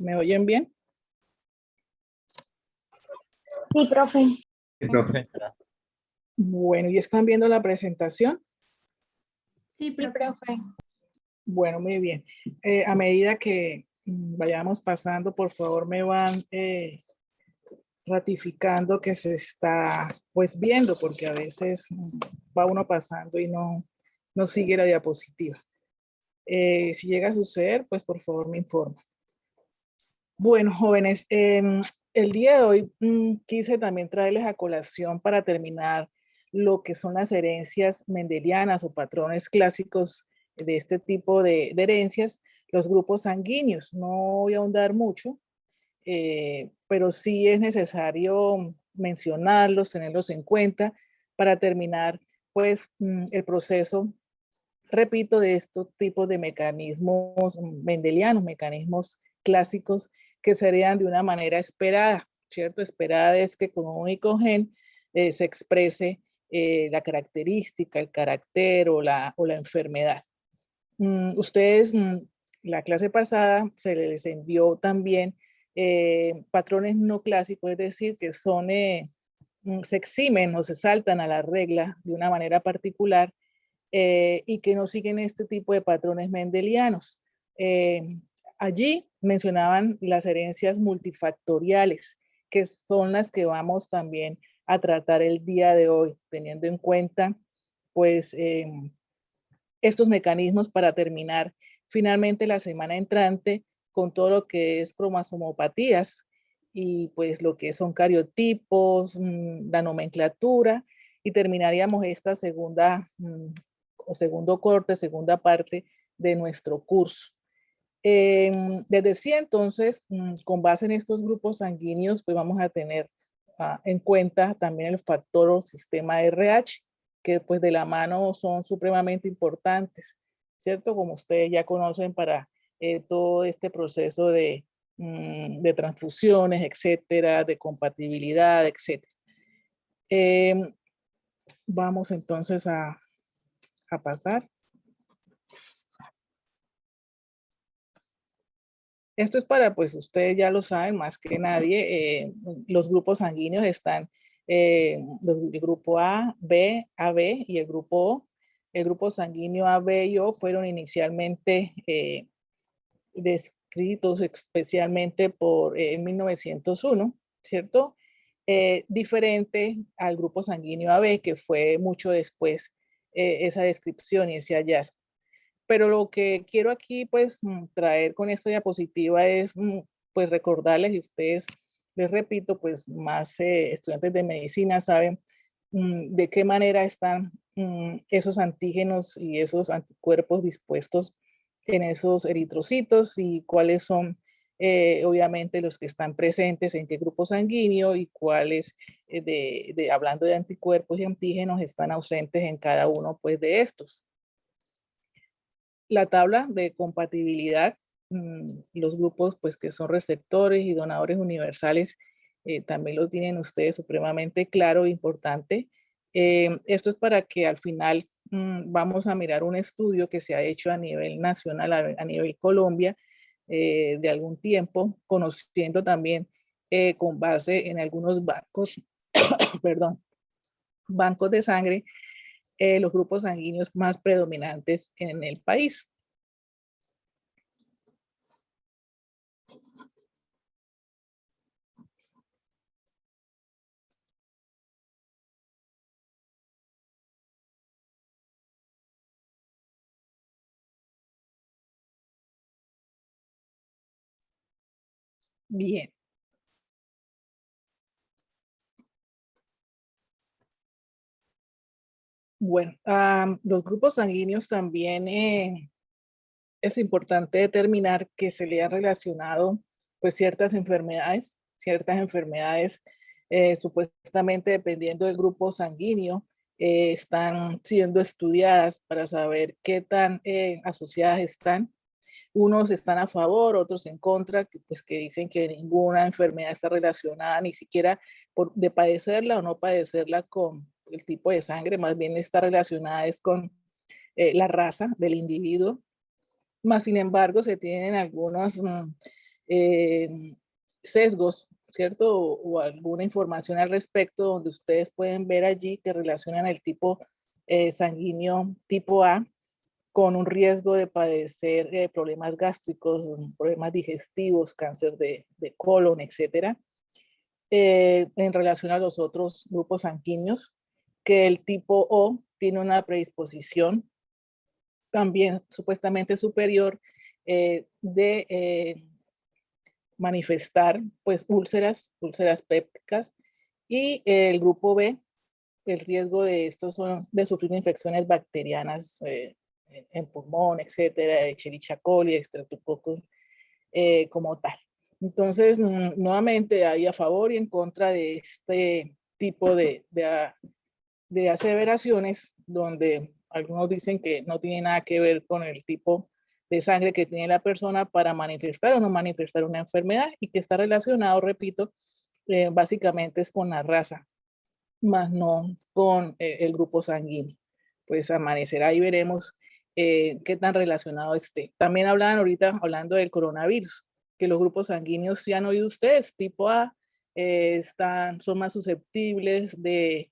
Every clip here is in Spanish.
¿Me oyen bien? Sí, profe. Sí, profe. Bueno, ¿y están viendo la presentación? Sí, profe. Bueno, muy bien. A medida que vayamos pasando, por favor, me van ratificando que se está pues viendo, porque a veces va uno pasando y no sigue la diapositiva. Si llega a suceder, pues por favor me informa. Bueno, jóvenes, el día de hoy quise también traerles a colación para terminar lo que son las herencias mendelianas o patrones clásicos de este tipo de herencias, los grupos sanguíneos. No voy a ahondar mucho, pero sí es necesario mencionarlos, tenerlos en cuenta para terminar pues el proceso, repito, de estos tipos de mecanismos mendelianos, mecanismos clásicos que serían de una manera esperada, ¿cierto? Esperada es que con un único gen se exprese la característica, el carácter o la enfermedad. Ustedes, la clase pasada se les envió también patrones no clásicos, es decir, que son, se eximen o se saltan a la regla de una manera particular y que no siguen este tipo de patrones mendelianos. Allí mencionaban las herencias multifactoriales, que son las que vamos también a tratar el día de hoy, teniendo en cuenta pues estos mecanismos para terminar finalmente la semana entrante con todo lo que es cromosomopatías y pues lo que son cariotipos, la nomenclatura, y terminaríamos esta segunda o segundo corte, segunda parte de nuestro curso. Desde sí, entonces, con base en estos grupos sanguíneos, pues vamos a tener en cuenta también el factor o sistema RH, que pues de la mano son supremamente importantes, ¿cierto? Como ustedes ya conocen para todo este proceso de transfusiones, etcétera, de compatibilidad, etcétera. Vamos entonces a pasar. Esto es para, pues ustedes ya lo saben más que nadie, los grupos sanguíneos están, el grupo A, B, AB y el grupo O. El grupo sanguíneo AB y O fueron inicialmente descritos especialmente por en 1901, ¿cierto? Diferente al grupo sanguíneo AB, que fue mucho después esa descripción y ese hallazgo. Pero lo que quiero aquí pues traer con esta diapositiva es pues recordarles, y ustedes les repito, pues más estudiantes de medicina saben de qué manera están esos antígenos y esos anticuerpos dispuestos en esos eritrocitos y cuáles son obviamente los que están presentes en qué grupo sanguíneo y cuáles hablando de anticuerpos y antígenos están ausentes en cada uno pues de estos. La tabla de compatibilidad, los grupos pues que son receptores y donadores universales, también lo tienen ustedes supremamente claro e importante. Esto es para que al final vamos a mirar un estudio que se ha hecho a nivel nacional, a nivel Colombia, de algún tiempo, conociendo también con base en algunos bancos, perdón, bancos de sangre, los grupos sanguíneos más predominantes en el país. Bien. Bueno, los grupos sanguíneos también es importante determinar que se le han relacionado pues ciertas enfermedades supuestamente dependiendo del grupo sanguíneo están siendo estudiadas para saber qué tan asociadas están. Unos están a favor, otros en contra, pues que dicen que ninguna enfermedad está relacionada ni siquiera de padecerla o no padecerla con el tipo de sangre, más bien está relacionada es con la raza del individuo. Más sin embargo, se tienen algunos sesgos, ¿cierto? O alguna información al respecto, donde ustedes pueden ver allí que relacionan el tipo sanguíneo tipo A con un riesgo de padecer problemas gástricos, problemas digestivos, cáncer de colon, etcétera, en relación a los otros grupos sanguíneos, que el tipo O tiene una predisposición también supuestamente superior de manifestar pues úlceras pépticas, y el grupo B, el riesgo de estos son de sufrir infecciones bacterianas en pulmón, etcétera, Escherichia coli, Streptococcus como tal. Entonces, nuevamente hay a favor y en contra de este tipo de aseveraciones, donde algunos dicen que no tiene nada que ver con el tipo de sangre que tiene la persona para manifestar o no manifestar una enfermedad, y que está relacionado, repito, básicamente es con la raza, más no con el grupo sanguíneo. Pues amanecerá y veremos qué tan relacionado esté. También hablaban ahorita, hablando del coronavirus, que los grupos sanguíneos, si han oído ustedes, tipo A, son más susceptibles de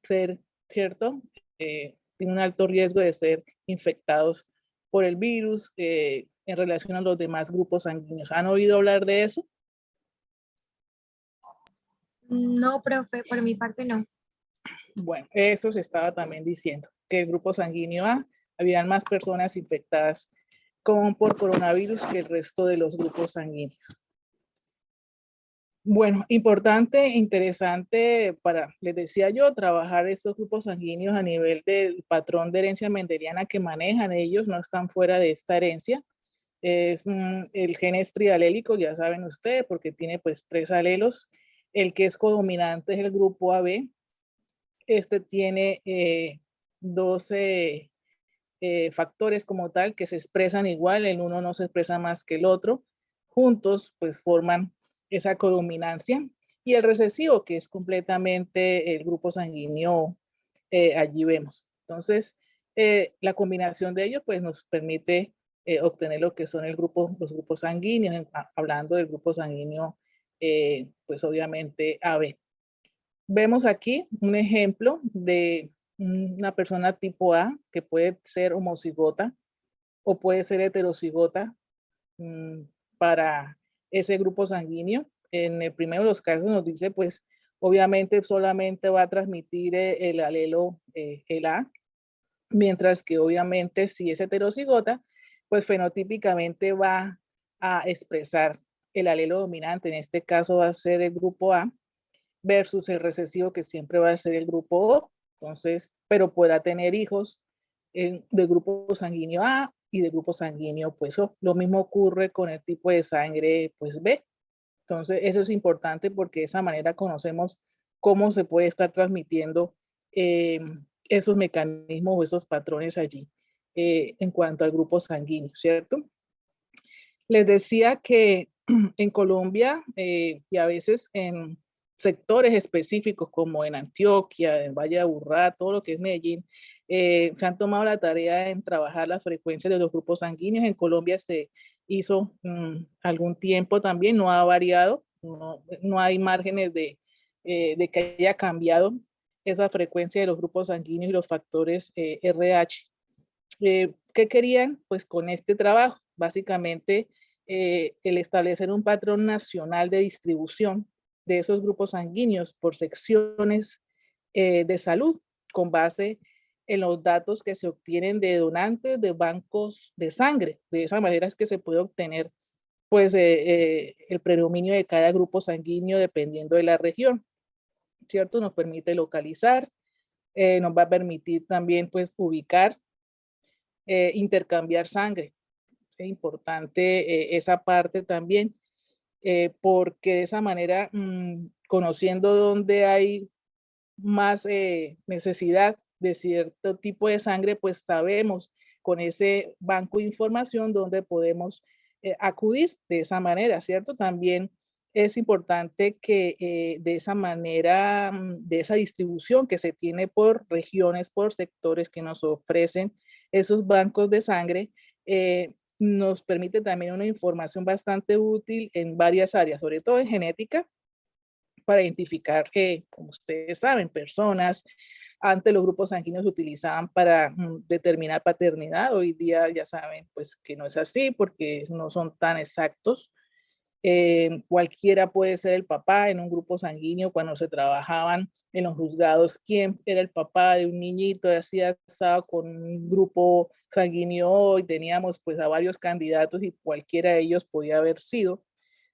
ser, ¿cierto? Tienen un alto riesgo de ser infectados por el virus en relación a los demás grupos sanguíneos. ¿Han oído hablar de eso? No, profe, por mi parte no. Bueno, eso se estaba también diciendo, que el grupo sanguíneo A, habían más personas infectadas por coronavirus que el resto de los grupos sanguíneos. Bueno, importante, interesante les decía yo, trabajar estos grupos sanguíneos a nivel del patrón de herencia mendeliana que manejan ellos, no están fuera de esta herencia. Es el gen es trialélico, ya saben ustedes, porque tiene pues 3 alelos. El que es codominante es el grupo AB. Este tiene 12 factores como tal que se expresan igual, el uno no se expresa más que el otro, juntos pues forman esa codominancia, y el recesivo, que es completamente el grupo sanguíneo, allí vemos. Entonces, la combinación de ellos pues nos permite obtener lo que son los grupos sanguíneos, hablando del grupo sanguíneo, pues obviamente AB. Vemos aquí un ejemplo de una persona tipo A que puede ser homocigota o puede ser heterocigota para ese grupo sanguíneo. En el primero de los casos nos dice, pues, obviamente solamente va a transmitir el alelo, el A, mientras que obviamente si es heterocigota, pues fenotípicamente va a expresar el alelo dominante, en este caso va a ser el grupo A, versus el recesivo, que siempre va a ser el grupo O. Entonces, pero podrá tener hijos de grupo sanguíneo A y de grupo sanguíneo pues O. Lo mismo ocurre con el tipo de sangre pues B. Entonces, eso es importante porque de esa manera conocemos cómo se puede estar transmitiendo esos mecanismos o esos patrones allí en cuanto al grupo sanguíneo, ¿cierto? Les decía que en Colombia y a veces en sectores específicos como en Antioquia, en Valle de Aburrá, todo lo que es Medellín, se han tomado la tarea en trabajar la frecuencia de los grupos sanguíneos. En Colombia se hizo algún tiempo también, no ha variado, no hay márgenes de que haya cambiado esa frecuencia de los grupos sanguíneos y los factores RH. ¿Qué querían? Pues con este trabajo, básicamente el establecer un patrón nacional de distribución de esos grupos sanguíneos por secciones de salud, con base en los datos que se obtienen de donantes de bancos de sangre. De esa manera es que se puede obtener pues el predominio de cada grupo sanguíneo dependiendo de la región, ¿cierto? Nos permite localizar, nos va a permitir también pues ubicar, intercambiar sangre. Es importante esa parte también, porque de esa manera, conociendo dónde hay más necesidad de cierto tipo de sangre, pues sabemos con ese banco de información dónde podemos acudir de esa manera, ¿cierto? También es importante que de esa manera, de esa distribución que se tiene por regiones, por sectores que nos ofrecen esos bancos de sangre, nos permite también una información bastante útil en varias áreas, sobre todo en genética, para identificar que, como ustedes saben, personas, antes los grupos sanguíneos se utilizaban para determinar paternidad, hoy día ya saben pues que no es así porque no son tan exactos. Cualquiera puede ser el papá en un grupo sanguíneo. Cuando se trabajaban en los juzgados, quién era el papá de un niñito, así estaba con un grupo sanguíneo y teníamos pues a varios candidatos y cualquiera de ellos podía haber sido.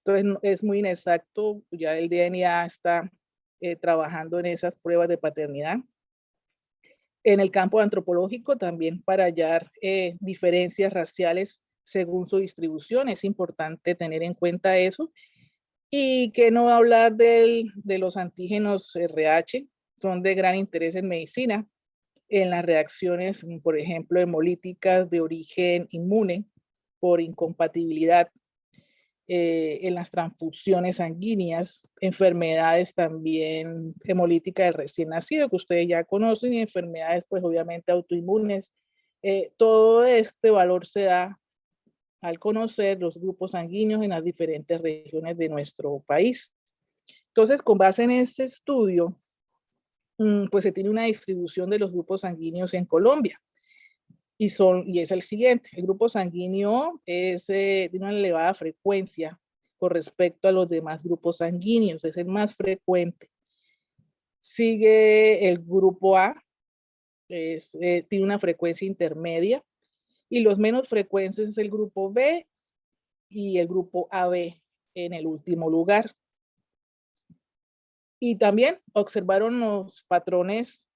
Entonces es muy inexacto, ya el DNA está trabajando en esas pruebas de paternidad. En el campo antropológico también para hallar diferencias raciales según su distribución, es importante tener en cuenta eso. Y que no hablar de los antígenos RH, son de gran interés en medicina, en las reacciones, por ejemplo, hemolíticas de origen inmune por incompatibilidad, en las transfusiones sanguíneas, enfermedades también hemolíticas del recién nacido, que ustedes ya conocen, y enfermedades pues obviamente autoinmunes. Todo este valor se da al conocer los grupos sanguíneos en las diferentes regiones de nuestro país. Entonces, con base en este estudio, pues se tiene una distribución de los grupos sanguíneos en Colombia. Y es el siguiente: el grupo sanguíneo tiene una elevada frecuencia con respecto a los demás grupos sanguíneos, es el más frecuente. Sigue el grupo A, tiene una frecuencia intermedia, y los menos frecuentes es el grupo B y el grupo AB en el último lugar. Y también observaron los patrones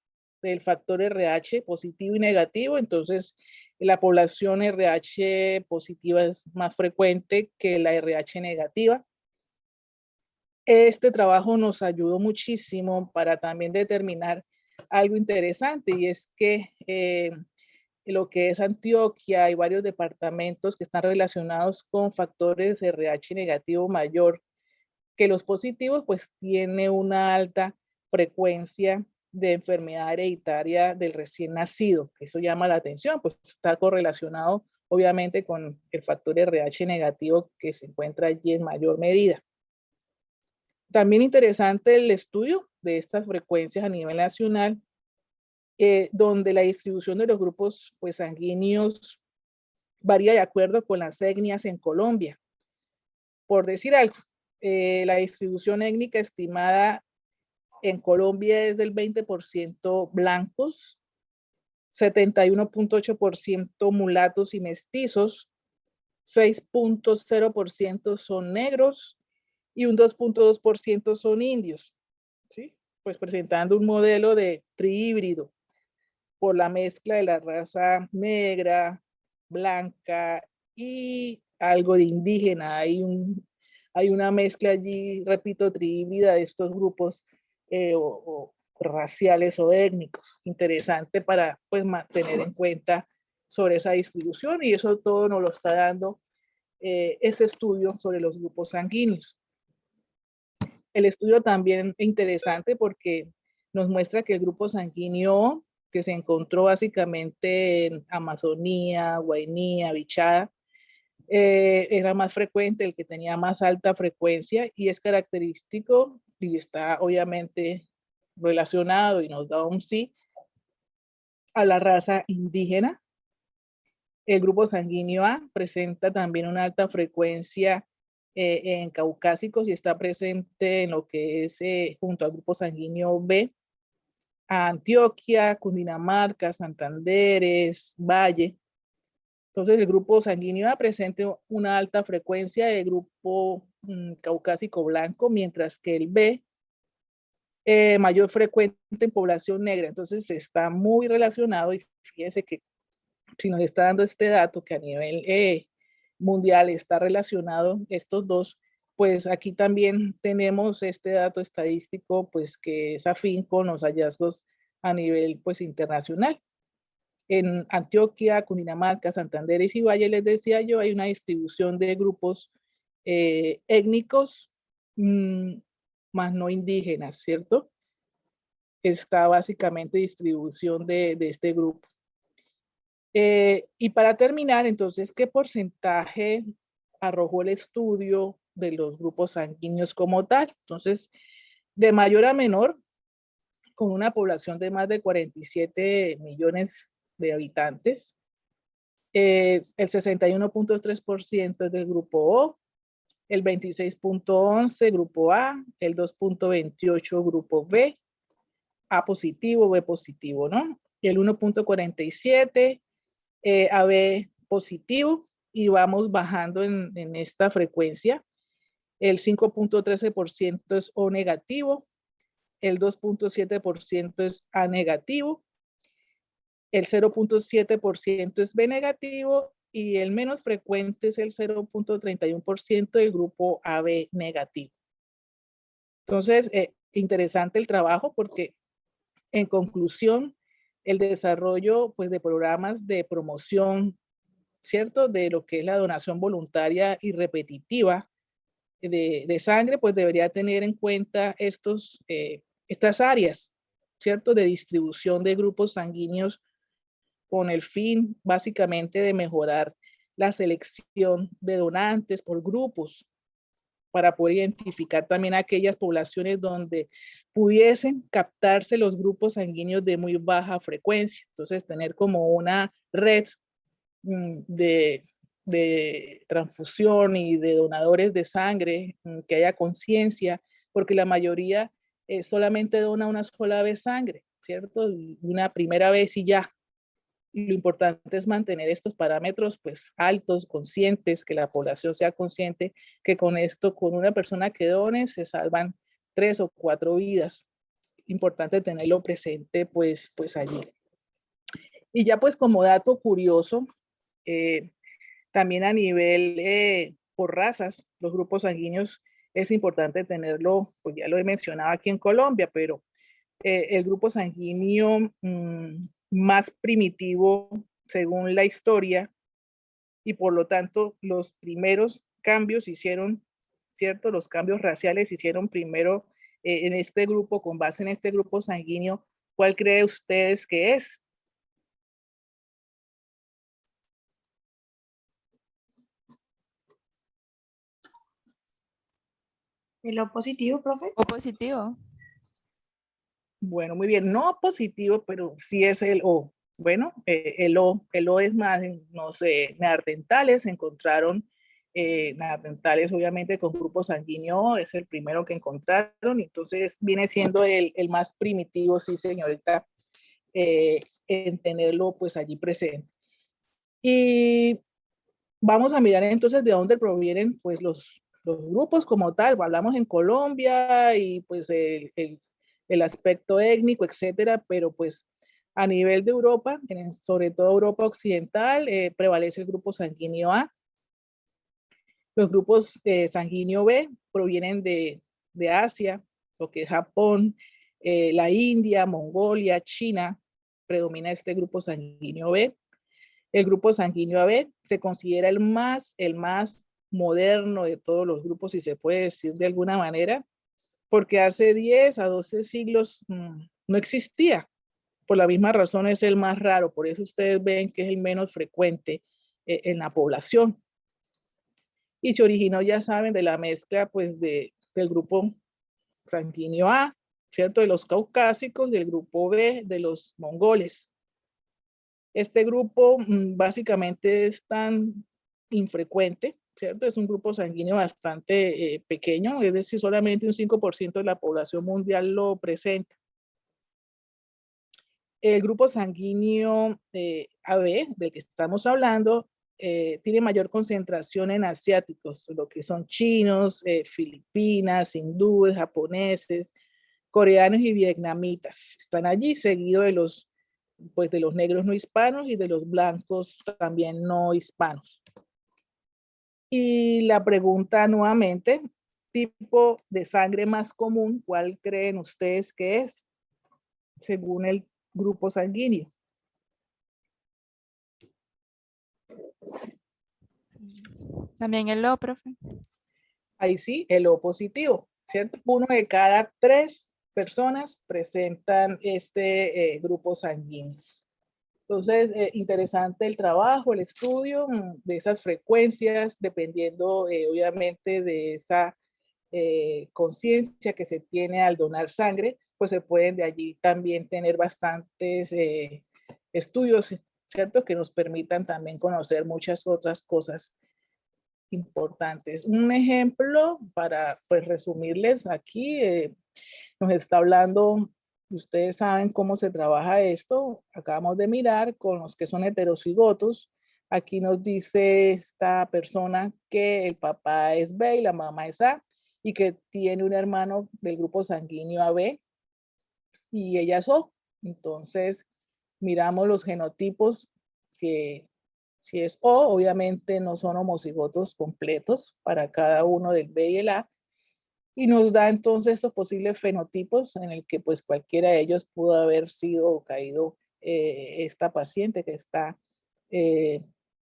del factor RH positivo y negativo. Entonces, la población RH positiva es más frecuente que la RH negativa. Este trabajo nos ayudó muchísimo para también determinar algo interesante, y es que lo que es Antioquia, hay varios departamentos que están relacionados con factores RH negativo mayor que los positivos, pues tiene una alta frecuencia de enfermedad hereditaria del recién nacido. Eso llama la atención, pues está correlacionado obviamente con el factor RH negativo que se encuentra allí en mayor medida. También interesante el estudio de estas frecuencias a nivel nacional, donde la distribución de los grupos pues, sanguíneos varía de acuerdo con las etnias en Colombia. Por decir algo, la distribución étnica estimada en Colombia es del 20% blancos, 71.8% mulatos y mestizos, 6.0% son negros y un 2.2% son indios, ¿sí? Pues presentando un modelo de trihíbrido por la mezcla de la raza negra, blanca y algo de indígena. Hay una mezcla allí, repito, trihíbrida de estos grupos o raciales o étnicos. Interesante para pues tener en cuenta sobre esa distribución, y eso todo nos lo está dando este estudio sobre los grupos sanguíneos. El estudio también es interesante porque nos muestra que el grupo sanguíneo que se encontró básicamente en Amazonía, Guainía, Bichada, era más frecuente, el que tenía más alta frecuencia, y es característico y está obviamente relacionado y nos da un sí a la raza indígena. El grupo sanguíneo A presenta también una alta frecuencia en caucásicos y está presente en lo que es junto al grupo sanguíneo B, a Antioquia, Cundinamarca, Santanderes, Valle. Entonces el grupo sanguíneo A presenta una alta frecuencia de grupo caucásico blanco, mientras que el B mayor frecuente en población negra. Entonces está muy relacionado, y fíjense que si nos está dando este dato que a nivel mundial está relacionado estos dos, pues aquí también tenemos este dato estadístico pues que es afín con los hallazgos a nivel pues internacional. En Antioquia, Cundinamarca, Santander y Valle, les decía yo, hay una distribución de grupos étnicos más no indígenas, ¿cierto? Está básicamente distribución de este grupo. Y para terminar, entonces, ¿qué porcentaje arrojó el estudio de los grupos sanguíneos como tal? Entonces, de mayor a menor, con una población de más de 47 millones de habitantes, el 61.3% es del grupo O, el 26.11 grupo A, el 2.28 grupo B, A positivo, B positivo, ¿no? Y el 1.47 AB positivo, y vamos bajando en esta frecuencia. El 5.13% es O negativo, el 2.7% es A negativo, el 0.7% es B negativo y el menos frecuente es el 0.31% del grupo AB negativo. Entonces, interesante el trabajo porque, en conclusión, el desarrollo pues, de programas de promoción, ¿cierto?, de lo que es la donación voluntaria y repetitiva de sangre, pues debería tener en cuenta estas áreas, ¿cierto?, de distribución de grupos sanguíneos con el fin básicamente de mejorar la selección de donantes por grupos para poder identificar también aquellas poblaciones donde pudiesen captarse los grupos sanguíneos de muy baja frecuencia. Entonces, tener como una red de transfusión y de donadores de sangre, que haya conciencia, porque la mayoría solamente dona una sola vez sangre, ¿cierto? Una primera vez y ya. Y lo importante es mantener estos parámetros pues altos, conscientes, que la población sea consciente que con esto, con una persona que done, se salvan 3 o 4 vidas. Importante tenerlo presente pues allí. Y ya pues como dato curioso, también a nivel por razas, los grupos sanguíneos es importante tenerlo, pues ya lo he mencionado aquí en Colombia, pero el grupo sanguíneo más primitivo según la historia, y por lo tanto los primeros cambios hicieron, ¿cierto? Los cambios raciales hicieron primero en este grupo, con base en este grupo sanguíneo. ¿Cuál cree ustedes que es? ¿El O positivo, profe? O positivo. Bueno, muy bien, no positivo, pero sí es el O. Bueno, el O es más, no sé, neandertales, encontraron neandertales obviamente con grupo sanguíneo, es el primero que encontraron, entonces viene siendo el más primitivo, sí señorita, en tenerlo pues allí presente. Y vamos a mirar entonces de dónde provienen pues los grupos como tal. Hablamos en Colombia y pues el aspecto étnico, etcétera, pero pues a nivel de Europa, sobre todo Europa occidental, prevalece el grupo sanguíneo A. Los grupos sanguíneo B provienen de Asia, lo que es Japón, la India, Mongolia, China, predomina este grupo sanguíneo B. El grupo sanguíneo AB se considera el más moderno de todos los grupos, si se puede decir de alguna manera, porque hace 10 a 12 siglos no existía. Por la misma razón es el más raro, por eso ustedes ven que es el menos frecuente en la población. Y se originó, ya saben, de la mezcla pues del grupo sanguíneo A, ¿cierto? De los caucásicos, del grupo B, de los mongoles. Este grupo básicamente es tan infrecuente, ¿cierto? Es un grupo sanguíneo bastante pequeño, es decir, solamente un 5% de la población mundial lo presenta. El grupo sanguíneo AB, del que estamos hablando, tiene mayor concentración en asiáticos, lo que son chinos, filipinas, hindúes, japoneses, coreanos y vietnamitas. Están allí, seguido de los negros no hispanos y de los blancos también no hispanos. Y la pregunta nuevamente, tipo de sangre más común, ¿cuál creen ustedes que es según el grupo sanguíneo? También el O, profe. Ahí sí, el O positivo, ¿cierto? 1 de cada 3 personas presentan este grupo sanguíneo. Entonces, interesante el trabajo, el estudio de esas frecuencias, dependiendo obviamente de esa conciencia que se tiene al donar sangre, pues se pueden de allí también tener bastantes estudios, ¿cierto? Que nos permitan también conocer muchas otras cosas importantes. Un ejemplo para pues resumirles aquí, nos está hablando, ustedes saben cómo se trabaja esto, acabamos de mirar con los que son heterocigotos. Aquí nos dice esta persona que el papá es B y la mamá es A y que tiene un hermano del grupo sanguíneo AB y ella es O. Entonces, miramos los genotipos que si es O, obviamente no son homocigotos completos para cada uno del B y el A, y nos da entonces estos posibles fenotipos en el que pues cualquiera de ellos pudo haber sido o caído esta paciente que está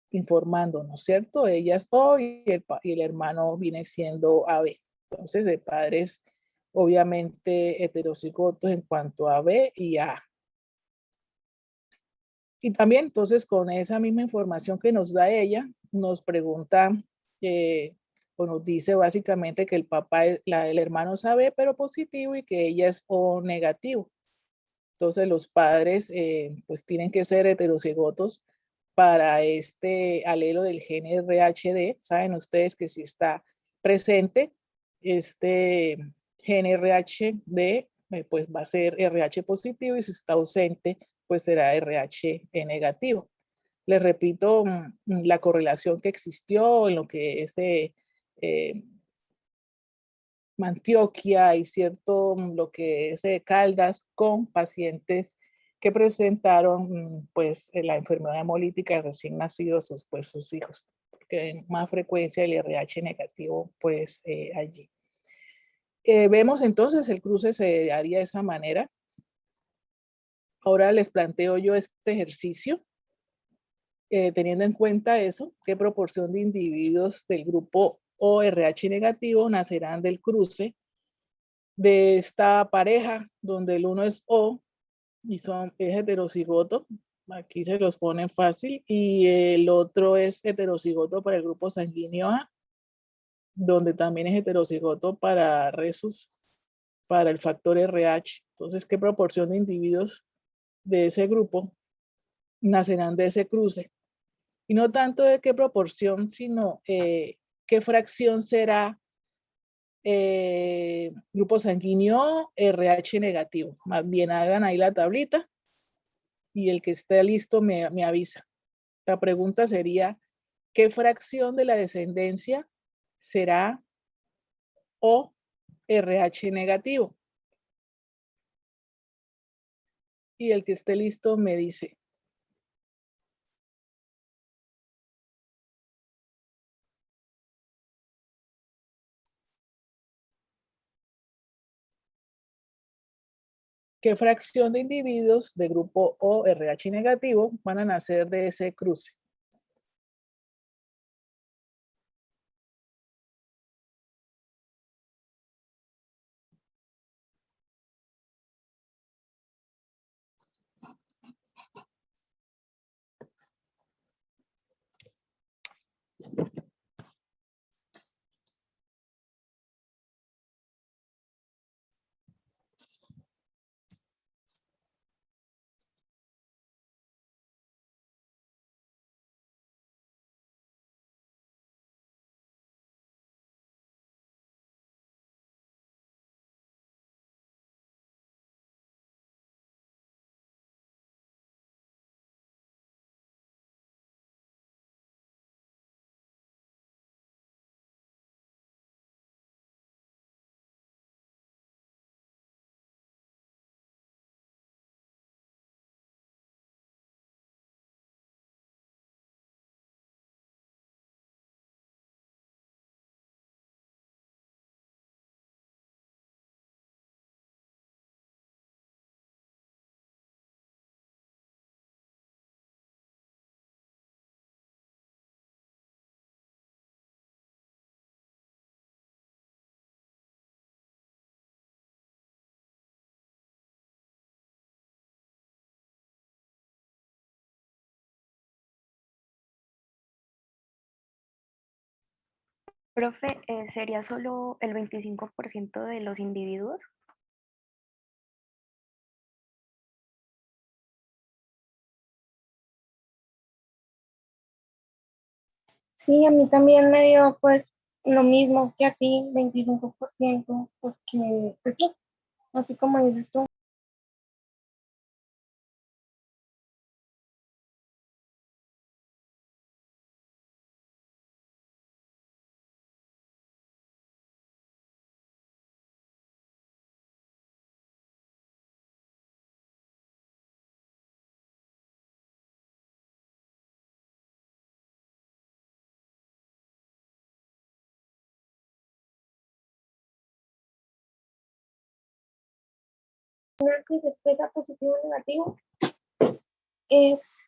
informándonos, ¿cierto? Ella es O y el hermano viene siendo AB. Entonces, de padres obviamente heterocigotos en cuanto a B y A. Y también entonces con esa misma información que nos da ella, nos pregunta o nos dice básicamente que el papá, el hermano es AB pero positivo y que ella es O negativo. Entonces los padres pues tienen que ser heterocigotos para este alelo del gen RHD. Saben ustedes que si está presente este gen RHD, pues va a ser RH positivo y si está ausente, pues será RH negativo. Les repito la correlación que existió en lo que es Antioquia y cierto lo que es Caldas con pacientes que presentaron pues la enfermedad hemolítica de recién nacidos pues sus hijos, que en más frecuencia el RH negativo pues allí. Vemos entonces el cruce se haría de esa manera. Ahora les planteo yo este ejercicio, teniendo en cuenta eso, qué proporción de individuos del grupo ORH negativo nacerán del cruce de esta pareja, donde el uno es O y es heterocigoto, aquí se los ponen fácil, y el otro es heterocigoto para el grupo sanguíneo A, donde también es heterocigoto para Rhesus, para el factor RH. Entonces, ¿qué proporción de individuos de ese grupo nacerán de ese cruce? Y no tanto de qué proporción, sino qué fracción será grupo sanguíneo RH negativo. Más bien hagan ahí la tablita y el que esté listo me avisa. La pregunta sería, ¿qué fracción de la descendencia será O RH negativo? Y el que esté listo me dice. ¿Qué fracción de individuos de grupo O RH negativo van a nacer de ese cruce? Profe, ¿sería solo el 25% de los individuos? Sí, a mí también me dio pues lo mismo que a ti, 25%, porque pues sí, así como dices tú. Una que se expresa positivo o negativo es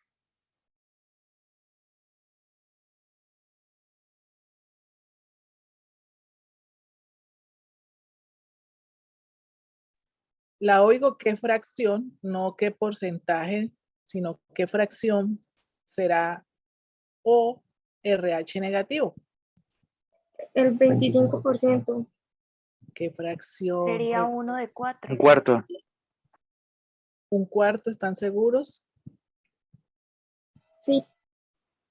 La oigo qué fracción, no qué porcentaje, sino qué fracción será o RH negativo. el 25%. ¿Qué fracción? Sería 1 de 4. Un cuarto. ¿Un cuarto? ¿Están seguros? Sí,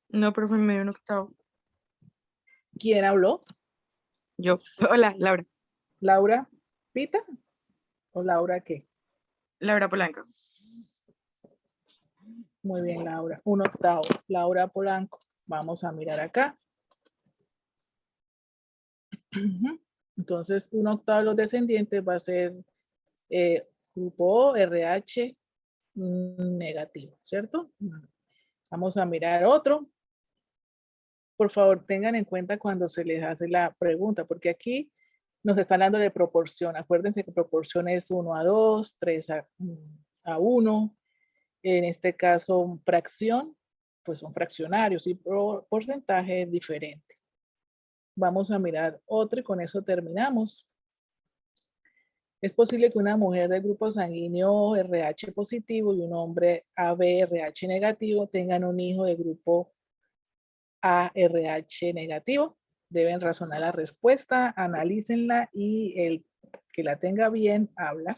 No, profe, me dio un octavo. ¿Quién habló? Yo. Hola, Laura. ¿Laura Pita? ¿O Laura qué? Laura Polanco. Muy bien, Laura. Un octavo. Laura Polanco. Vamos a mirar acá. Entonces, un octavo de los descendientes va a ser grupo O, RH negativo, ¿cierto? Vamos a mirar otro. Por favor, tengan en cuenta cuando se les hace la pregunta, porque aquí nos están dando de proporción. Acuérdense que proporción es 1:2, 3:1. En este caso, fracción, pues son fraccionarios y porcentaje es diferente. Vamos a mirar otro y con eso terminamos. Es posible que una mujer del grupo sanguíneo RH positivo y un hombre ABRH negativo tengan un hijo de grupo ARH negativo. Deben razonar la respuesta, analícenla y el que la tenga bien habla.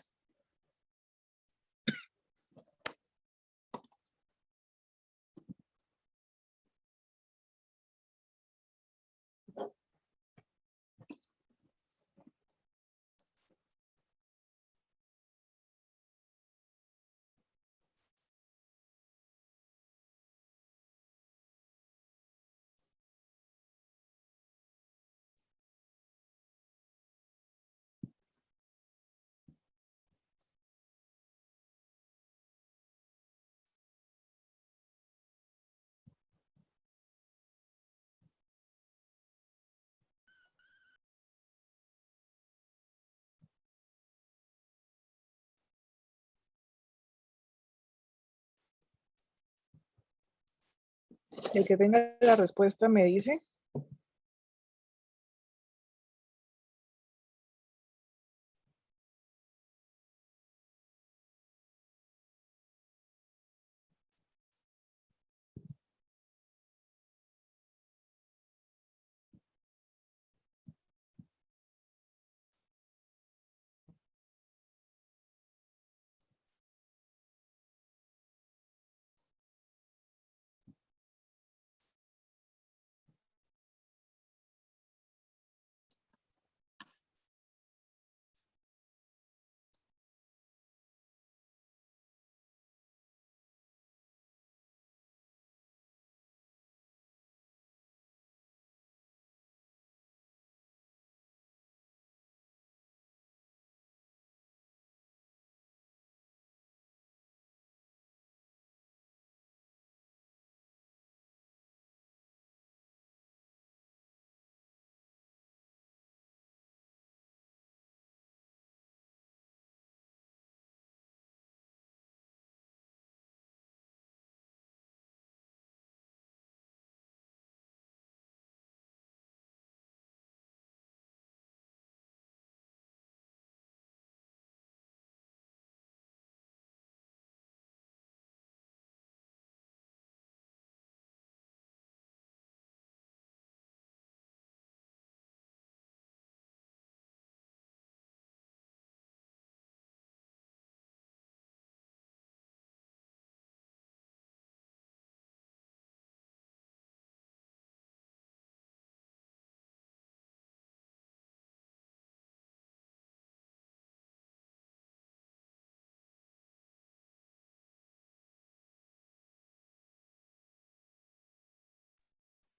El que tenga la respuesta me dice.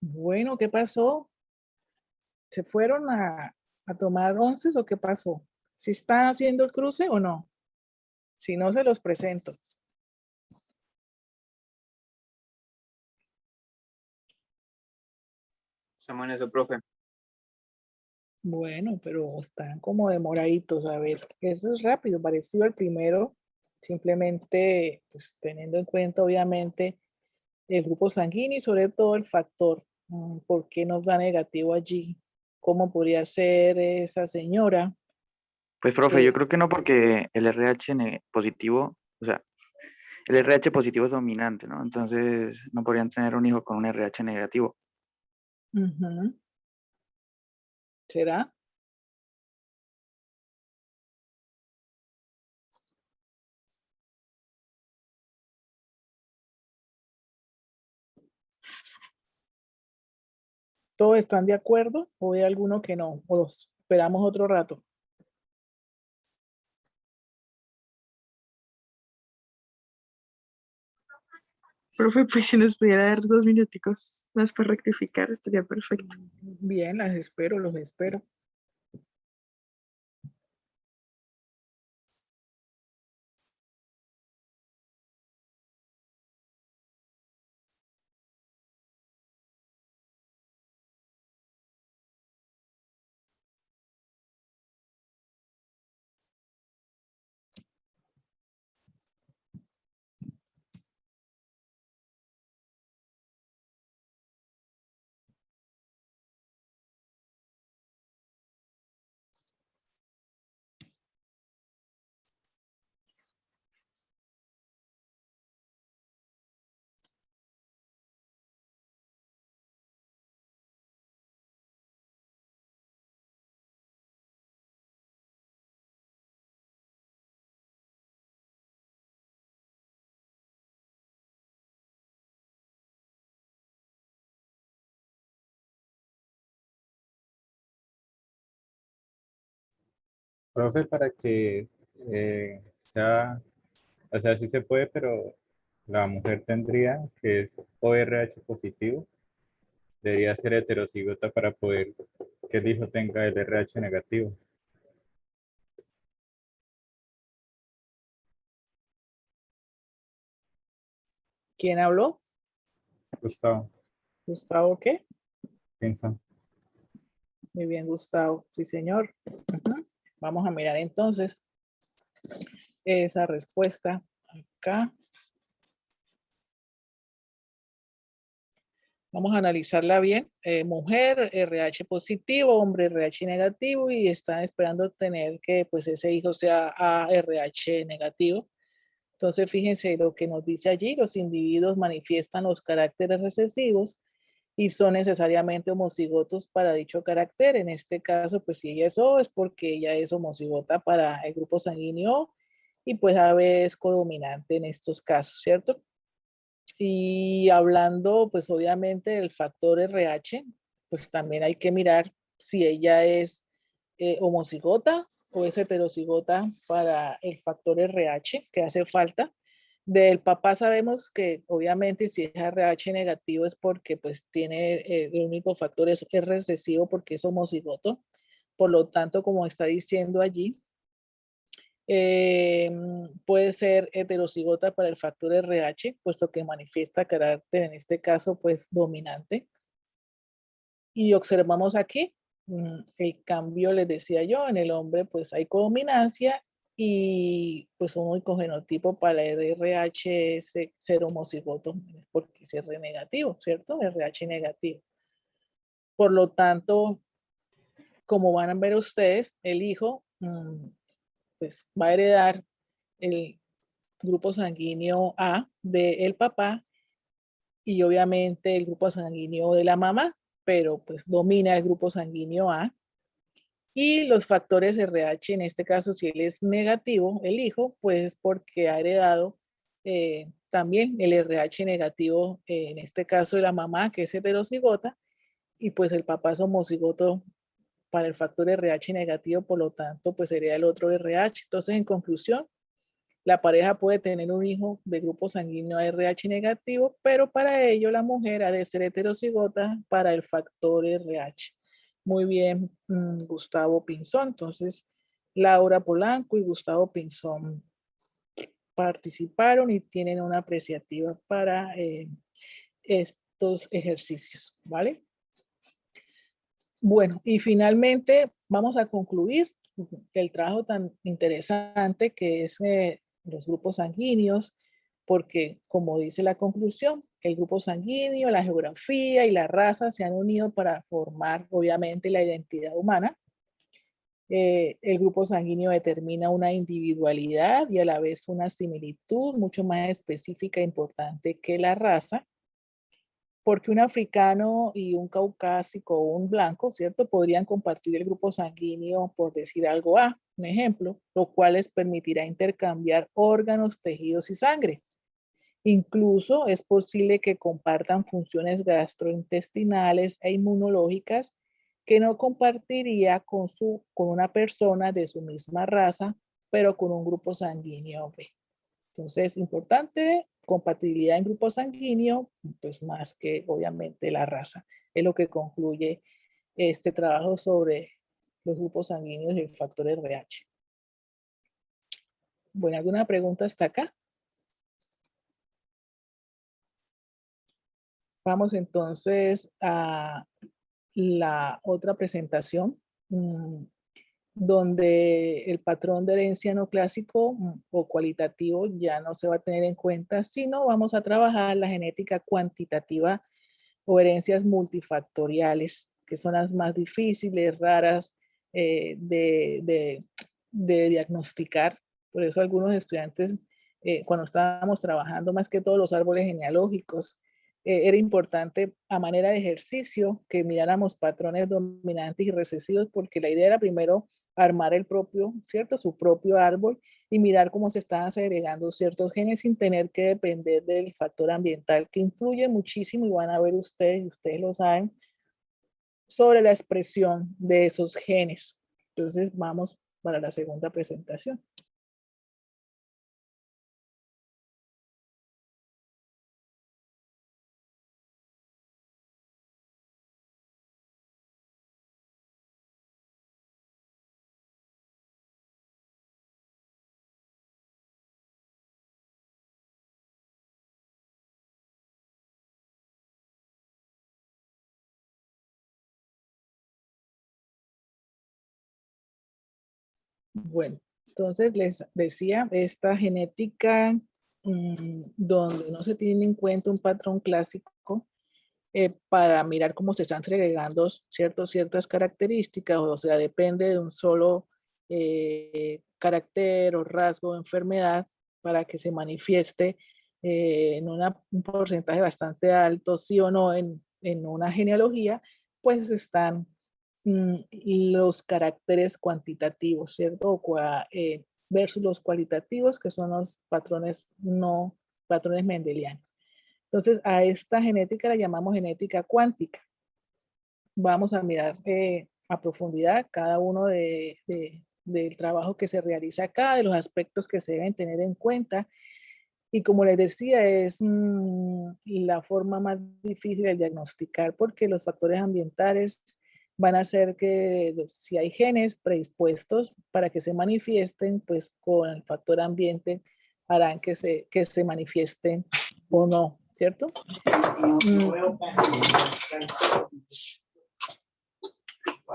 Bueno, ¿qué pasó? ¿Se fueron a tomar onces o qué pasó? ¿Sí están haciendo el cruce o no? Si no, se los presento. Estamos en eso, profe. Bueno, pero están como demoraditos. A ver, eso es rápido, parecido al primero. Simplemente, pues teniendo en cuenta, obviamente, el grupo sanguíneo y sobre todo el factor. ¿Por qué nos da negativo allí? ¿Cómo podría ser esa señora? Pues, profe, yo creo que no porque el RH positivo, o sea, el RH positivo es dominante, ¿no? Entonces no podrían tener un hijo con un RH negativo. Ujú. ¿Será? ¿Todos están de acuerdo o hay alguno que no? ¿O los esperamos otro rato? Profe, pues si nos pudiera dar 2 minuticos más para rectificar, estaría perfecto. Bien, las espero, los espero. Profe, para que o sea, sí se puede, pero la mujer tendría que es ORH positivo, debería ser heterocigota para poder que el hijo tenga el RH negativo. ¿Quién habló? Gustavo, ¿Gustavo qué? piensa. Muy bien, Gustavo. Sí, señor. Ujú. Vamos a mirar entonces esa respuesta acá. Vamos a analizarla bien. Mujer, RH positivo, hombre, RH negativo y están esperando tener que pues ese hijo sea ARH negativo. Entonces, fíjense lo que nos dice allí, los individuos manifiestan los caracteres recesivos y son necesariamente homocigotos para dicho carácter. En este caso, pues si ella es O, es porque ella es homocigota para el grupo sanguíneo y pues AB es codominante en estos casos, ¿cierto? Y hablando, pues obviamente del factor RH, pues también hay que mirar si ella es homocigota o es heterocigota para el factor RH que hace falta. Del papá sabemos que obviamente si es RH negativo es porque pues tiene el único factor es recesivo porque es homocigoto. Por lo tanto, como está diciendo allí, puede ser heterocigota para el factor RH, puesto que manifiesta carácter en este caso pues dominante. Y observamos aquí el cambio, les decía yo, en el hombre pues hay codominancia y pues un único genotipo para el RH es ser homocigoto porque es R negativo, ¿cierto? RH negativo. Por lo tanto, como van a ver ustedes, el hijo pues va a heredar el grupo sanguíneo A del papá y obviamente el grupo sanguíneo de la mamá, pero pues domina el grupo sanguíneo A. Y los factores RH, en este caso, si él es negativo, el hijo, pues porque ha heredado también el RH negativo, en este caso de la mamá, que es heterocigota, y pues el papá es homocigoto para el factor RH negativo, por lo tanto, pues sería el otro RH. Entonces, en conclusión, La pareja puede tener un hijo de grupo sanguíneo RH negativo, pero para ello la mujer ha de ser heterocigota para el factor RH. Muy bien, Gustavo Pinzón. Entonces, Laura Polanco y Gustavo Pinzón participaron y tienen una apreciativa para estos ejercicios, ¿vale? Bueno, y finalmente vamos a concluir el trabajo tan interesante que es los grupos sanguíneos, porque como dice la conclusión, el grupo sanguíneo, la geografía y la raza se han unido para formar obviamente la identidad humana. El grupo sanguíneo determina una individualidad y a la vez una similitud mucho más específica e importante que la raza, porque un africano y un caucásico o un blanco, ¿cierto? Podrían compartir el grupo sanguíneo, por decir algo A, un ejemplo, lo cual les permitirá intercambiar órganos, tejidos y sangre. Incluso es posible que compartan funciones gastrointestinales e inmunológicas que no compartiría con una persona de su misma raza, pero con un grupo sanguíneo B. Entonces, importante, compatibilidad en grupo sanguíneo, pues más que obviamente la raza. Es lo que concluye este trabajo sobre los grupos sanguíneos y el factor RH. Bueno, ¿alguna pregunta hasta acá? Vamos entonces a la otra presentación, donde el patrón de herencia no clásico o cualitativo ya no se va a tener en cuenta, sino vamos a trabajar la genética cuantitativa o herencias multifactoriales, que son las más difíciles, raras de diagnosticar. Por eso algunos estudiantes, cuando estábamos trabajando más que todos los árboles genealógicos, era importante a manera de ejercicio que miráramos patrones dominantes y recesivos, porque la idea era primero armar el propio, ¿cierto? Su propio árbol y mirar cómo se estaban segregando ciertos genes sin tener que depender del factor ambiental, que influye muchísimo, y van a ver ustedes, y ustedes lo saben, sobre la expresión de esos genes. Entonces vamos para la segunda presentación. Bueno, entonces les decía, esta genética donde no se tiene en cuenta un patrón clásico para mirar cómo se están segregando ciertas características, o sea, depende de un solo carácter o rasgo o enfermedad para que se manifieste en un porcentaje bastante alto, sí o no, en una genealogía, pues están los caracteres cuantitativos, ¿cierto? Versus los cualitativos, que son los patrones mendelianos. Entonces, a esta genética la llamamos genética cuántica. Vamos a mirar a profundidad cada uno del trabajo que se realiza acá, de los aspectos que se deben tener en cuenta. Y como les decía, es la forma más difícil de diagnosticar, porque los factores ambientales van a hacer que si hay genes predispuestos para que se manifiesten, pues con el factor ambiente harán que se manifiesten o no, ¿cierto?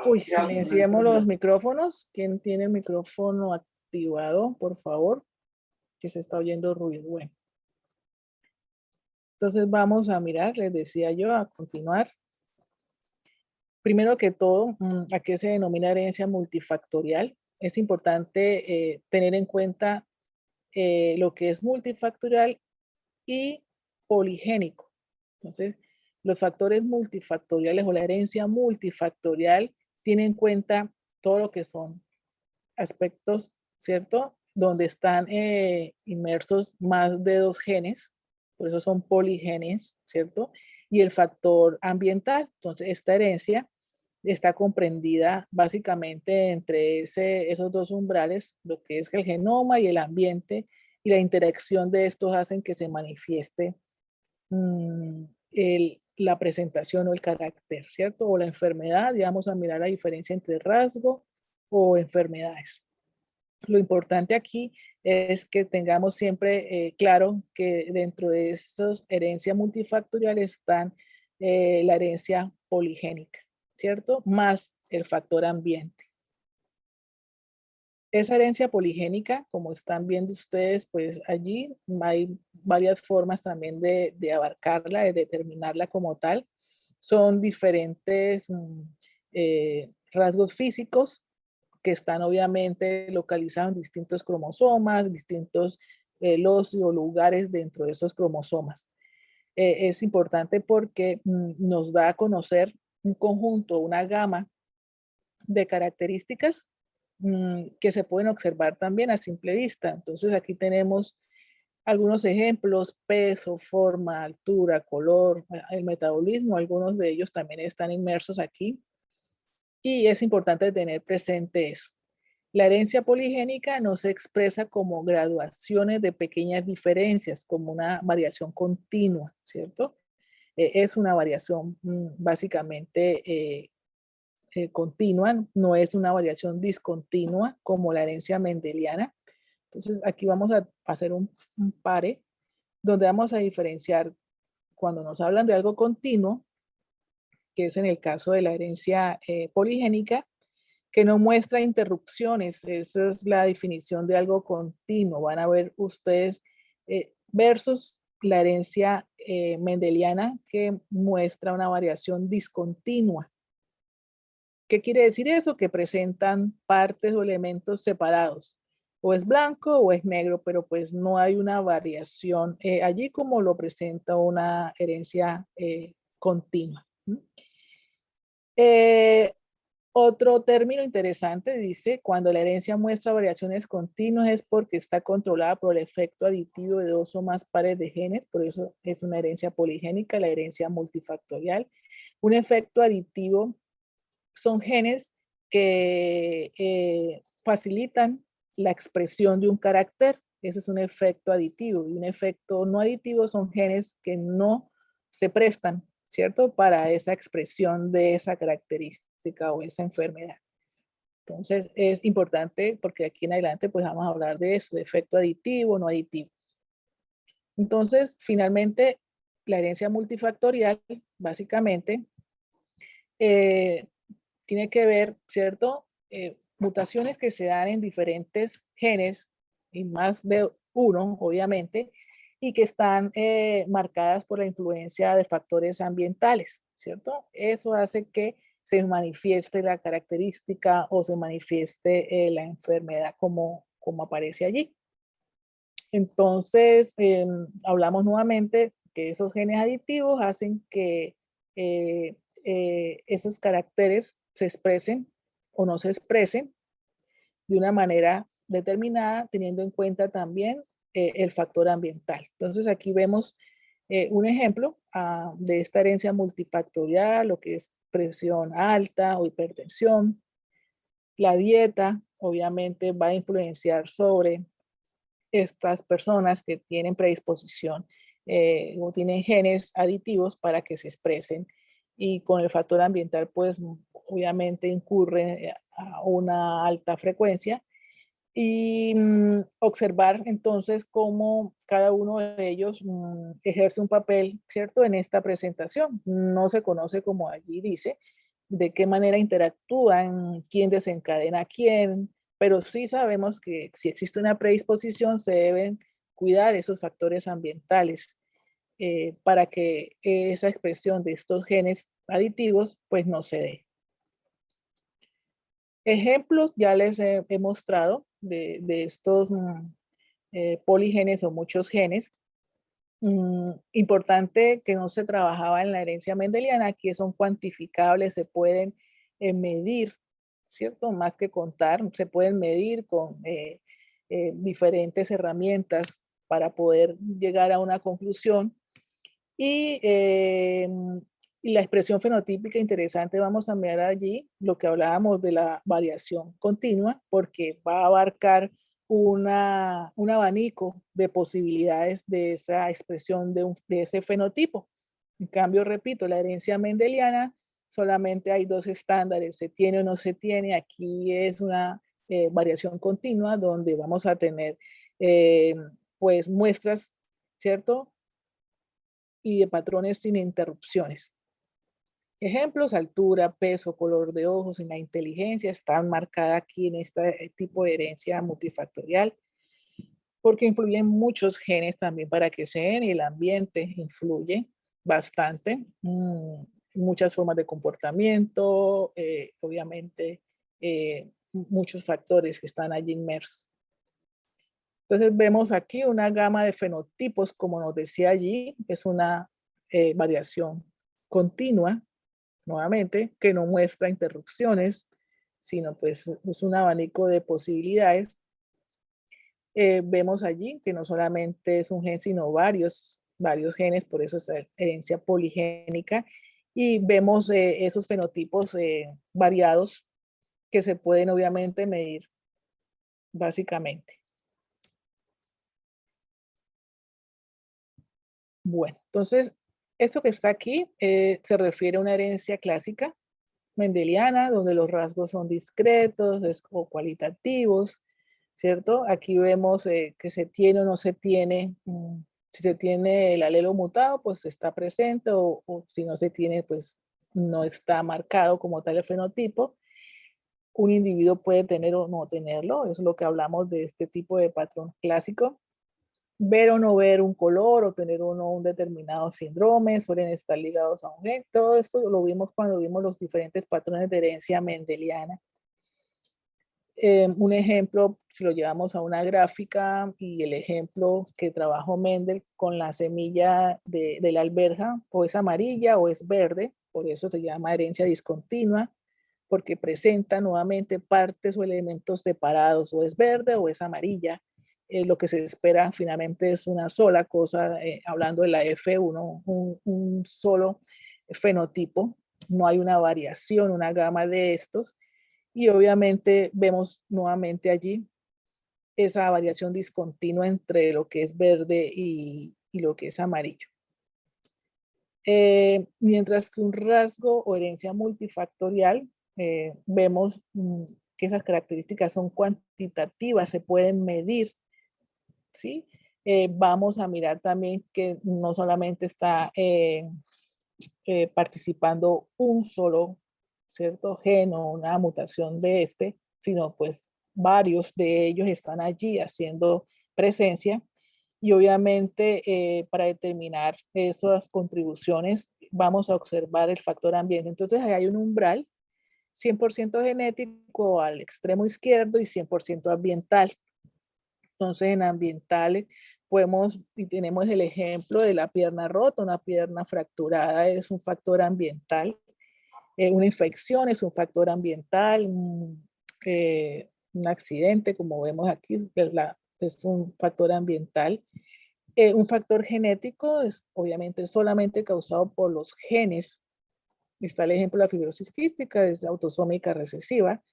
Uy, silenciemos los micrófonos. ¿Quién tiene el micrófono activado, por favor? Que se está oyendo ruido. Bueno. Entonces vamos a mirar, les decía yo, a continuar. Primero que todo, ¿a qué se denomina herencia multifactorial? Es importante tener en cuenta lo que es multifactorial y poligénico. Entonces, los factores multifactoriales o la herencia multifactorial tienen en cuenta todo lo que son aspectos, ¿cierto? Donde están inmersos más de 2 genes, por eso son poligenes, ¿cierto? Y el factor ambiental. Entonces, esta herencia está comprendida básicamente entre esos 2 umbrales, lo que es el genoma y el ambiente, y la interacción de estos hacen que se manifieste la presentación o el carácter, ¿cierto? O la enfermedad, y vamos a mirar la diferencia entre rasgo o enfermedades. Lo importante aquí es que tengamos siempre claro que dentro de estas herencias multifactoriales están la herencia poligénica, ¿cierto? Más el factor ambiente. Esa herencia poligénica, como están viendo ustedes, pues allí hay varias formas también de abarcarla, de determinarla como tal. Son diferentes rasgos físicos que están obviamente localizados en distintos cromosomas, distintos los o lugares dentro de esos cromosomas. Es importante porque nos da a conocer un conjunto, una gama de características que se pueden observar también a simple vista. Entonces aquí tenemos algunos ejemplos: peso, forma, altura, color, el metabolismo, algunos de ellos también están inmersos aquí. Y es importante tener presente eso. La herencia poligénica no se expresa como graduaciones de pequeñas diferencias, como una variación continua, ¿cierto? Es una variación básicamente continua, no es una variación discontinua como la herencia mendeliana. Entonces aquí vamos a hacer un pare donde vamos a diferenciar cuando nos hablan de algo continuo, que es en el caso de la herencia poligénica, que no muestra interrupciones. Esa es la definición de algo continuo. Van a ver ustedes versus la herencia mendeliana, que muestra una variación discontinua. ¿Qué quiere decir eso? Que presentan partes o elementos separados. O es blanco o es negro, pero pues no hay una variación allí como lo presenta una herencia continua. Otro término interesante dice: cuando la herencia muestra variaciones continuas es porque está controlada por el efecto aditivo de dos o más pares de genes, por eso es una herencia poligénica, la herencia multifactorial. Un efecto aditivo son genes que facilitan la expresión de un carácter. Ese es un efecto aditivo. Y un efecto no aditivo son genes que no se prestan, ¿cierto?, para esa expresión de esa característica o esa enfermedad. Entonces es importante, porque aquí en adelante pues vamos a hablar de eso, de efecto aditivo, no aditivo. Entonces, finalmente, la herencia multifactorial básicamente tiene que ver, ¿cierto? Mutaciones que se dan en diferentes genes, y más de uno, obviamente, y que están marcadas por la influencia de factores ambientales, ¿cierto? Eso hace que se manifieste la característica o se manifieste la enfermedad como aparece allí. Entonces, hablamos nuevamente que esos genes aditivos hacen que esos caracteres se expresen o no se expresen de una manera determinada, teniendo en cuenta también el factor ambiental. Entonces aquí vemos un ejemplo de esta herencia multifactorial, lo que es presión alta o hipertensión. La dieta obviamente va a influenciar sobre estas personas que tienen predisposición o tienen genes aditivos para que se expresen, y con el factor ambiental pues obviamente incurre a una alta frecuencia. Y observar entonces cómo cada uno de ellos ejerce un papel, ¿cierto?, en esta presentación. No se conoce, como allí dice, de qué manera interactúan, quién desencadena a quién, pero sí sabemos que si existe una predisposición se deben cuidar esos factores ambientales para que esa expresión de estos genes aditivos pues no se dé. Ejemplos ya les he mostrado de estos poligenes o muchos genes. Importante que no se trabajaba en la herencia mendeliana, aquí son cuantificables, se pueden medir, ¿cierto? Más que contar, se pueden medir con diferentes herramientas para poder llegar a una conclusión. Y la expresión fenotípica interesante, vamos a mirar allí lo que hablábamos de la variación continua, porque va a abarcar un abanico de posibilidades de esa expresión de ese fenotipo. En cambio, repito, la herencia mendeliana solamente hay dos estándares, se tiene o no se tiene. Aquí es una variación continua donde vamos a tener pues muestras, ¿cierto? Y de patrones sin interrupciones. Ejemplos: altura, peso, color de ojos y la inteligencia están marcadas aquí en este tipo de herencia multifactorial, porque influyen muchos genes también para que se den, y el ambiente influye bastante. Muchas formas de comportamiento, obviamente muchos factores que están allí inmersos. Entonces vemos aquí una gama de fenotipos, como nos decía allí, es una variación continua, nuevamente, que no muestra interrupciones, sino pues es un abanico de posibilidades. Vemos allí que no solamente es un gen, sino varios genes, por eso es herencia poligénica, y vemos esos fenotipos variados que se pueden obviamente medir básicamente. Bueno, entonces esto que está aquí se refiere a una herencia clásica mendeliana, donde los rasgos son discretos o cualitativos, ¿cierto? Aquí vemos que se tiene o no se tiene. Si se tiene el alelo mutado, pues está presente, o si no se tiene, pues no está marcado como tal el fenotipo. Un individuo puede tener o no tenerlo, eso es lo que hablamos de este tipo de patrón clásico. Ver o no ver un color, o tener o no un determinado síndrome, suelen estar ligados a un gen. Todo esto lo vimos cuando vimos los diferentes patrones de herencia mendeliana. Un ejemplo, si lo llevamos a una gráfica, y el ejemplo que trabajó Mendel con la semilla de la alberja, o es amarilla o es verde, por eso se llama herencia discontinua, porque presenta nuevamente partes o elementos separados, o es verde o es amarilla. Lo que se espera finalmente es una sola cosa, hablando de la F1, un solo fenotipo. No hay una variación, una gama de estos. Y obviamente vemos nuevamente allí esa variación discontinua entre lo que es verde y lo que es amarillo. Mientras que un rasgo o herencia multifactorial, vemos que esas características son cuantitativas, se pueden medir, ¿sí? Vamos a mirar también que no solamente está participando un solo, ¿cierto?, gen o una mutación de este, sino pues varios de ellos están allí haciendo presencia. Y obviamente para determinar esas contribuciones vamos a observar el factor ambiente. Entonces ahí hay un umbral 100% genético al extremo izquierdo y 100% ambiental. Entonces en ambientales podemos, y tenemos el ejemplo de la pierna rota, una pierna fracturada es un factor ambiental, una infección es un factor ambiental, un accidente, como vemos aquí, es un factor ambiental. Un factor genético es obviamente solamente causado por los genes. Está el ejemplo de la fibrosis quística, es autosómica recesiva.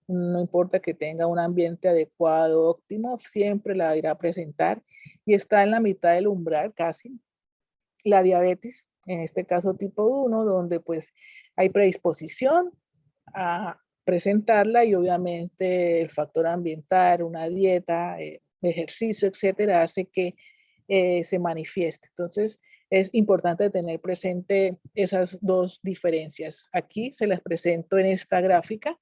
No importa que tenga un ambiente adecuado, óptimo, siempre la irá a presentar. Y está en la mitad del umbral casi. La diabetes, en este caso tipo 1, donde pues hay predisposición a presentarla, y obviamente el factor ambiental, una dieta, ejercicio, etcétera, hace que se manifieste. Entonces es importante tener presente esas dos diferencias. Aquí se las presento en esta gráfica.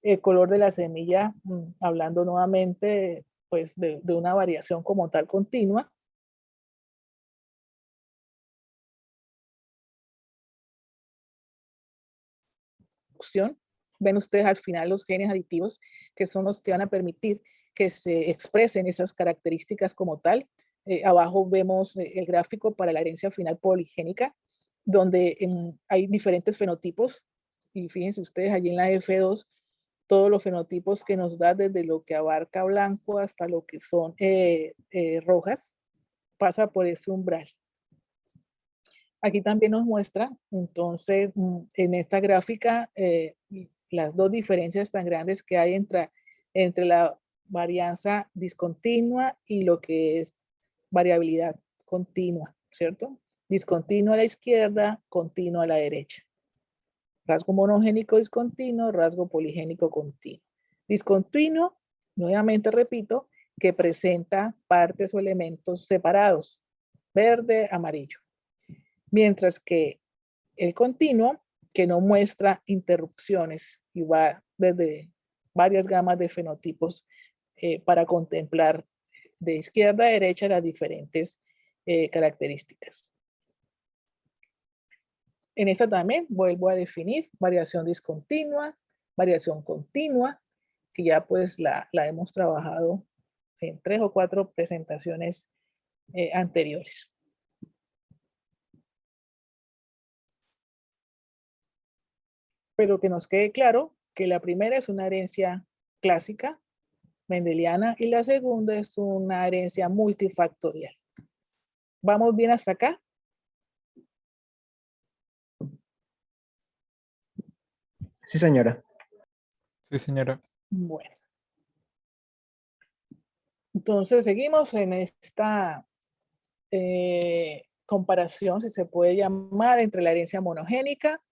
El color de la semilla, hablando nuevamente pues de una variación como tal continua. Ven ustedes al final los genes aditivos, que son los que van a permitir que se expresen esas características como tal. Abajo vemos el gráfico para la herencia final poligénica, donde hay diferentes fenotipos. Y fíjense ustedes allí en la F2, todos los fenotipos que nos da, desde lo que abarca blanco hasta lo que son rojas, pasa por ese umbral. Aquí también nos muestra, entonces, en esta gráfica, las dos diferencias tan grandes que hay entre la varianza discontinua y lo que es variabilidad continua, ¿cierto? Discontinua a la izquierda, continua a la derecha. Rasgo monogénico discontinuo, rasgo poligénico continuo. Discontinuo, nuevamente repito, que presenta partes o elementos separados, verde, amarillo. Mientras que el continuo, que no muestra interrupciones y va desde varias gamas de fenotipos para contemplar de izquierda a derecha las diferentes características. En esta también vuelvo a definir variación discontinua, variación continua, que ya pues la hemos trabajado en 3 o 4 presentaciones anteriores. Pero que nos quede claro que la primera es una herencia clásica, mendeliana, y la segunda es una herencia multifactorial. ¿Vamos bien hasta acá? Sí, señora. Sí, señora. Bueno. Entonces seguimos en esta comparación, si se puede llamar, entre la herencia monogénica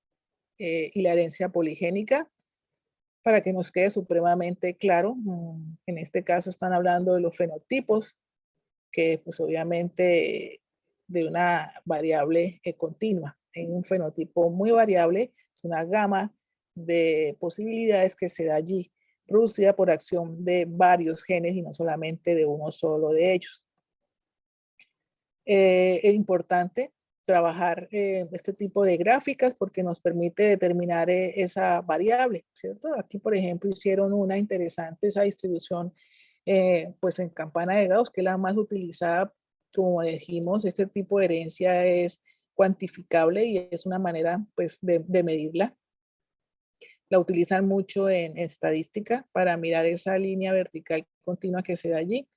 y la herencia poligénica, para que nos quede supremamente claro. En este caso están hablando de los fenotipos, que pues obviamente de una variable continua. En un fenotipo muy variable, es una gama de posibilidades que se da allí, producida por acción de varios genes y no solamente de uno solo de ellos. Es importante trabajar este tipo de gráficas porque nos permite determinar esa variable, ¿cierto? Aquí, por ejemplo, hicieron una interesante, esa distribución pues en campana de Gauss, que es la más utilizada. Como dijimos, este tipo de herencia es cuantificable y es una manera pues de medirla. La utilizan mucho en estadística para mirar esa línea vertical continua que se da allí.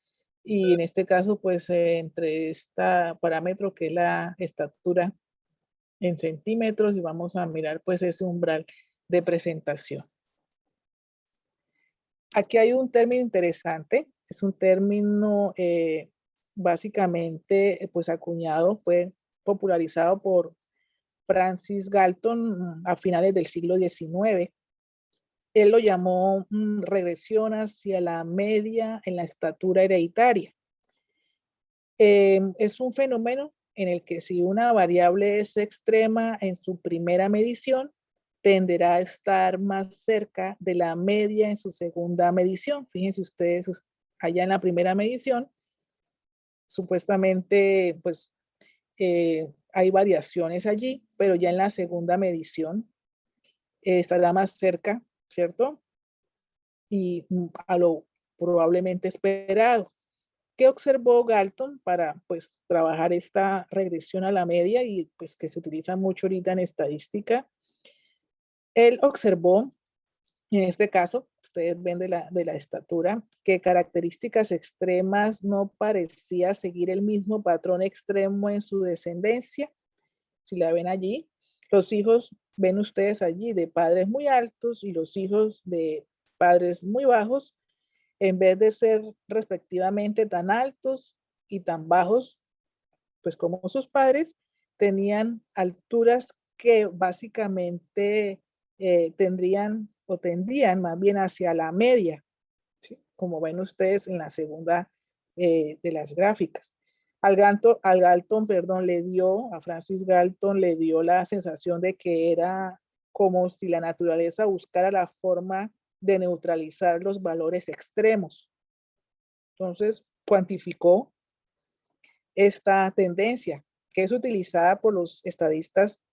Y en este caso, pues entre este parámetro que es la estatura en centímetros, y vamos a mirar pues ese umbral de presentación. Aquí hay un término interesante, es un término básicamente pues acuñado, fue popularizado por Francis Galton a finales del siglo XIX. Él lo llamó regresión hacia la media en la estatura hereditaria. Es un fenómeno en el que si una variable es extrema en su primera medición, tenderá a estar más cerca de la media en su segunda medición. Fíjense ustedes, allá en la primera medición, supuestamente pues hay variaciones allí, pero ya en la segunda medición estará más cerca, ¿cierto? Y a lo probablemente esperado. ¿Qué observó Galton para pues trabajar esta regresión a la media y pues que se utiliza mucho ahorita en estadística? Él observó, en este caso, ustedes ven de la estatura, que características extremas no parecía seguir el mismo patrón extremo en su descendencia. Si la ven allí, los hijos, ven ustedes allí, de padres muy altos y los hijos de padres muy bajos, en vez de ser respectivamente tan altos y tan bajos, pues como sus padres, tenían alturas que básicamente tendrían o tendían más bien hacia la media, ¿sí? Como ven ustedes en la segunda de las gráficas. A Francis Galton le dio la sensación de que era como si la naturaleza buscara la forma de neutralizar los valores extremos. Entonces, cuantificó esta tendencia, que es utilizada por los estadistas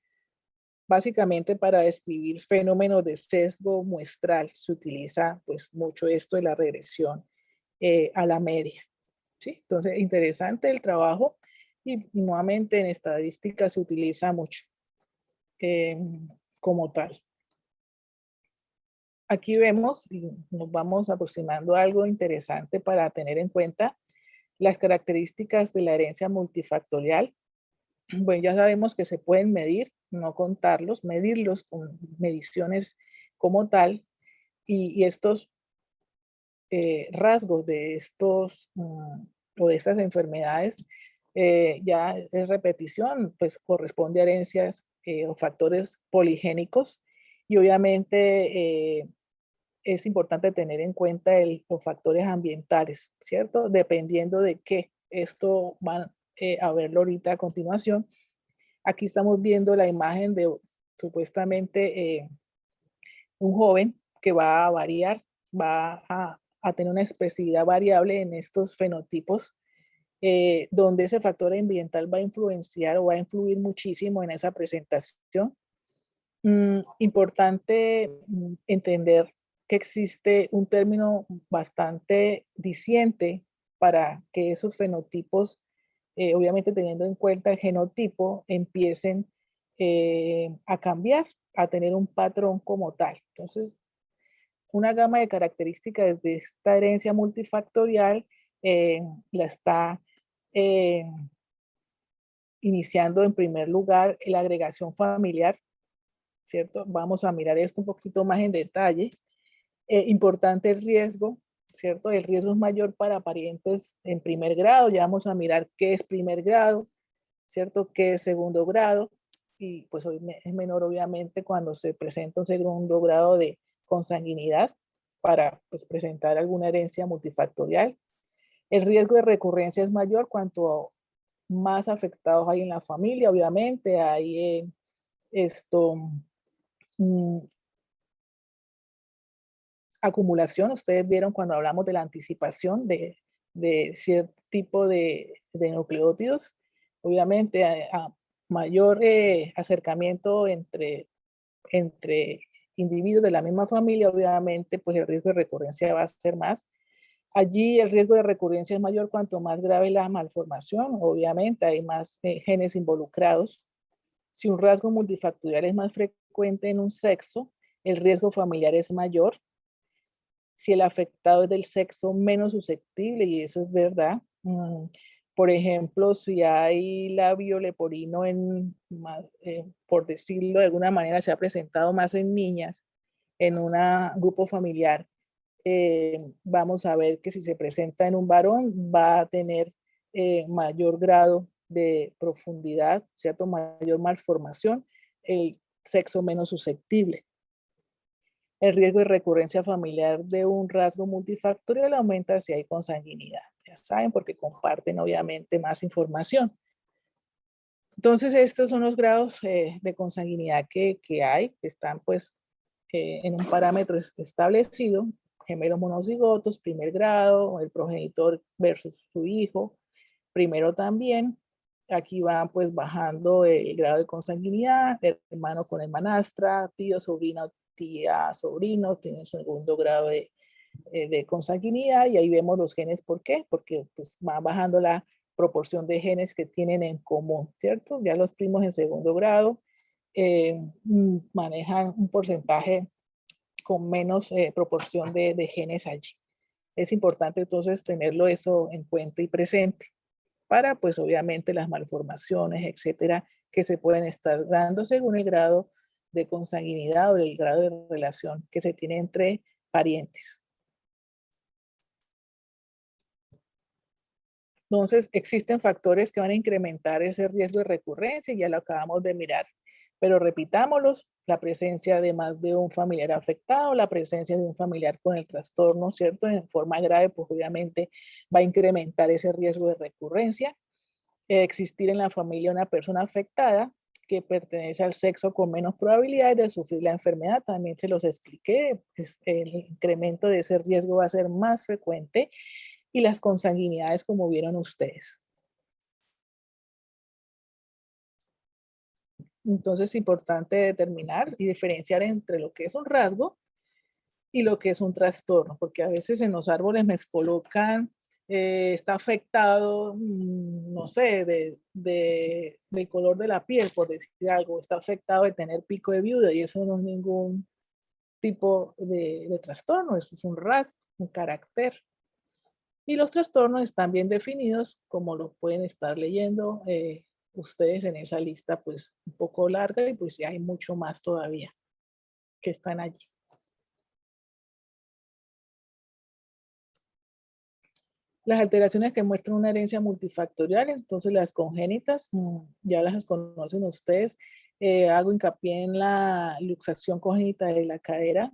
básicamente para describir fenómenos de sesgo muestral. Se utiliza pues mucho esto de la regresión a la media. ¿Sí? Entonces, interesante el trabajo y nuevamente en estadística se utiliza mucho como tal. Aquí vemos y nos vamos aproximando a algo interesante para tener en cuenta las características de la herencia multifactorial. Bueno, ya sabemos que se pueden medir, no contarlos, medirlos con mediciones como tal, y estos rasgos de estos o de estas enfermedades, ya es repetición, pues corresponde a herencias o factores poligénicos, y obviamente es importante tener en cuenta los factores ambientales, ¿cierto? Dependiendo de qué. Esto van a verlo ahorita a continuación. Aquí estamos viendo la imagen de supuestamente un joven que va a variar, va a tener una expresividad variable en estos fenotipos, donde ese factor ambiental va a influenciar o va a influir muchísimo en esa presentación. Importante entender que existe un término bastante diciente para que esos fenotipos, obviamente teniendo en cuenta el genotipo, empiecen a cambiar, a tener un patrón como tal. Entonces, una gama de características de esta herencia multifactorial la está iniciando en primer lugar la agregación familiar, ¿cierto? Vamos a mirar esto un poquito más en detalle. Importante el riesgo, ¿cierto? El riesgo es mayor para parientes en primer grado. Ya vamos a mirar qué es primer grado, ¿cierto? ¿Qué es segundo grado? Y pues hoy es menor obviamente cuando se presenta un segundo grado de consanguinidad para pues, presentar alguna herencia multifactorial. El riesgo de recurrencia es mayor cuanto más afectados hay en la familia, obviamente. Hay acumulación. Ustedes vieron cuando hablamos de la anticipación de cierto tipo de nucleótidos. Obviamente a mayor acercamiento entre individuos de la misma familia, obviamente pues el riesgo de recurrencia va a ser más. Allí el riesgo de recurrencia es mayor cuanto más grave la malformación. Obviamente hay más genes involucrados. Si un rasgo multifactorial es más frecuente en un sexo, el riesgo familiar es mayor. Si el afectado es del sexo menos susceptible, y eso es verdad. Por ejemplo, si hay labio leporino por decirlo de alguna manera, se ha presentado más en niñas en un grupo familiar, vamos a ver que si se presenta en un varón va a tener mayor grado de profundidad, ¿cierto? Mayor malformación, el sexo menos susceptible. El riesgo de recurrencia familiar de un rasgo multifactorial aumenta si hay consanguinidad. Ya saben, porque comparten obviamente más información. Entonces, estos son los grados de consanguinidad que hay, que están pues en un parámetro establecido. Gemelos monocigotos, primer grado, el progenitor versus su hijo, primero también. Aquí va pues bajando el grado de consanguinidad, hermano con hermanastra, tío, sobrino, tía, sobrino, tiene segundo grado de consanguinidad, y ahí vemos los genes. ¿Por qué? Porque pues va bajando la proporción de genes que tienen en común, ¿cierto? Ya los primos en segundo grado manejan un porcentaje con menos proporción de genes allí. Es importante entonces tenerlo eso en cuenta y presente para pues obviamente las malformaciones, etcétera, que se pueden estar dando según el grado de consanguinidad o el grado de relación que se tiene entre parientes. Entonces, existen factores que van a incrementar ese riesgo de recurrencia, y ya lo acabamos de mirar. Pero repitámoslos: la presencia de más de un familiar afectado, la presencia de un familiar con el trastorno, ¿cierto? En forma grave, pues obviamente va a incrementar ese riesgo de recurrencia. Existir en la familia una persona afectada que pertenece al sexo con menos probabilidades de sufrir la enfermedad, también se los expliqué, pues el incremento de ese riesgo va a ser más frecuente. Y las consanguinidades, como vieron ustedes. Entonces es importante determinar y diferenciar entre lo que es un rasgo y lo que es un trastorno, porque a veces en los árboles me colocan, está afectado, no sé, del color de la piel, por decir algo, está afectado de tener pico de viuda, y eso no es ningún tipo de trastorno, eso es un rasgo, un carácter. Y los trastornos están bien definidos, como lo pueden estar leyendo ustedes en esa lista, pues un poco larga, y pues ya hay mucho más todavía que están allí. Las alteraciones que muestran una herencia multifactorial, entonces las congénitas, ya las conocen ustedes. Hago hincapié en la luxación congénita de la cadera.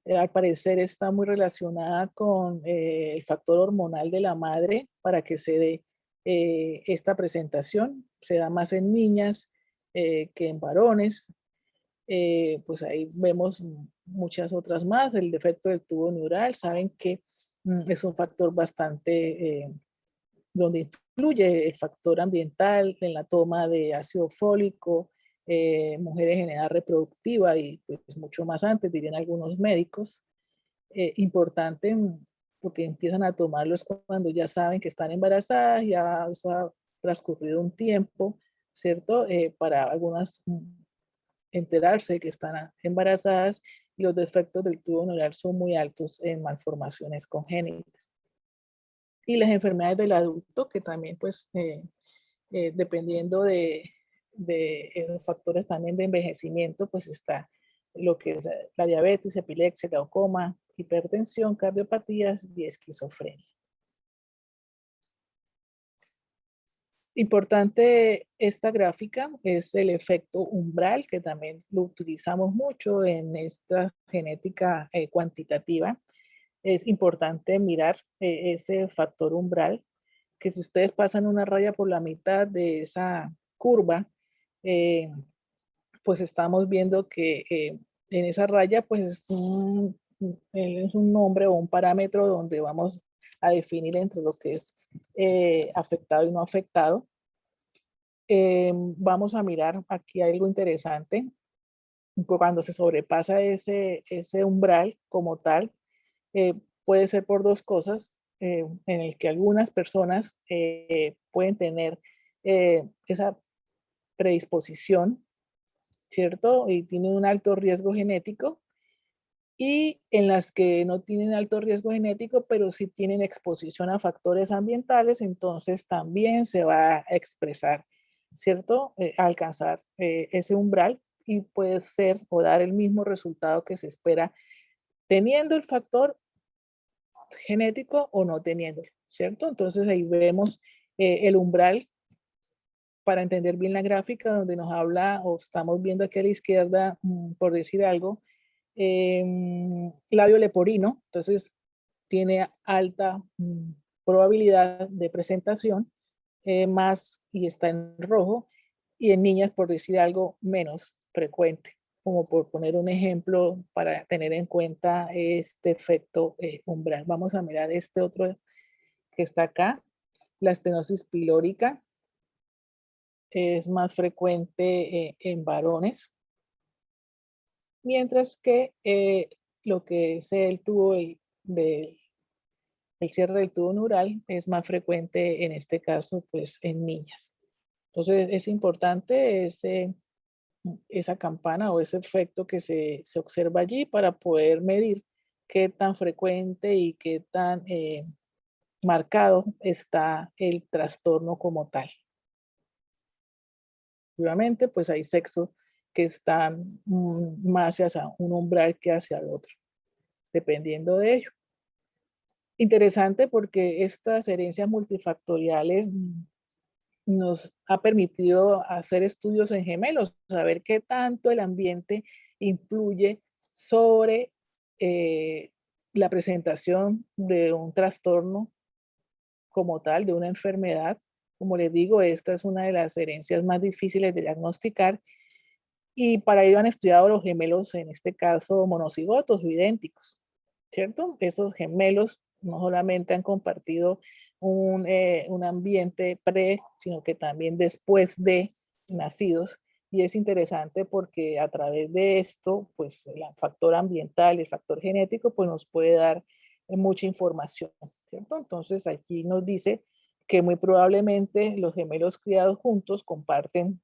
Al parecer está muy relacionada con el factor hormonal de la madre para que se dé esta presentación. Se da más en niñas que en varones. Pues ahí vemos muchas otras más. El defecto del tubo neural, saben que es un factor bastante, donde influye el factor ambiental en la toma de ácido fólico, mujeres en edad reproductiva y pues mucho más antes, dirían algunos médicos. Importante porque empiezan a tomarlos cuando ya saben que están embarazadas, ya eso ha transcurrido un tiempo, ¿cierto? Para algunas enterarse de que están embarazadas y los defectos del tubo neural son muy altos en malformaciones congénitas. Y las enfermedades del adulto, que también pues dependiendo de los factores también de envejecimiento, pues está lo que es la diabetes, epilepsia, glaucoma, hipertensión, cardiopatías y esquizofrenia. Importante esta gráfica es el efecto umbral, que también lo utilizamos mucho en esta genética cuantitativa. Es importante mirar ese factor umbral, que si ustedes pasan una raya por la mitad de esa curva, pues estamos viendo que en esa raya pues es un nombre o un parámetro donde vamos a definir entre lo que es afectado y no afectado. Vamos a mirar aquí algo interesante. Cuando se sobrepasa ese umbral como tal, puede ser por dos cosas, en el que algunas personas pueden tener esa predisposición, ¿cierto? Y tienen un alto riesgo genético, y en las que no tienen alto riesgo genético, pero sí tienen exposición a factores ambientales, entonces también se va a expresar, ¿cierto? A alcanzar ese umbral y puede ser o dar el mismo resultado que se espera teniendo el factor genético o no teniéndolo, ¿cierto? Entonces ahí vemos el umbral para entender bien la gráfica donde nos habla, o estamos viendo aquí a la izquierda, por decir algo, labio leporino, entonces tiene alta probabilidad de presentación, más y está en rojo, y en niñas, por decir algo, menos frecuente, como por poner un ejemplo para tener en cuenta este efecto umbral. Vamos a mirar este otro que está acá, la estenosis pilórica. Es más frecuente en varones, mientras que lo que es el tubo el cierre del tubo neural es más frecuente en este caso pues en niñas. Entonces es importante esa campana o ese efecto que se observa allí para poder medir qué tan frecuente y qué tan marcado está el trastorno como tal. Obviamente, pues hay sexo que están más hacia un umbral que hacia el otro, dependiendo de ello. Interesante porque estas herencias multifactoriales nos ha permitido hacer estudios en gemelos, saber qué tanto el ambiente influye sobre la presentación de un trastorno como tal, de una enfermedad. Como les digo, esta es una de las herencias más difíciles de diagnosticar, y para ello han estudiado los gemelos, en este caso monocigotos o idénticos, ¿cierto? Esos gemelos no solamente han compartido un ambiente pre, sino que también después de nacidos, y es interesante porque a través de esto, pues el factor ambiental, el factor genético, pues nos puede dar mucha información, ¿cierto? Entonces aquí nos dice que muy probablemente los gemelos criados juntos comparten,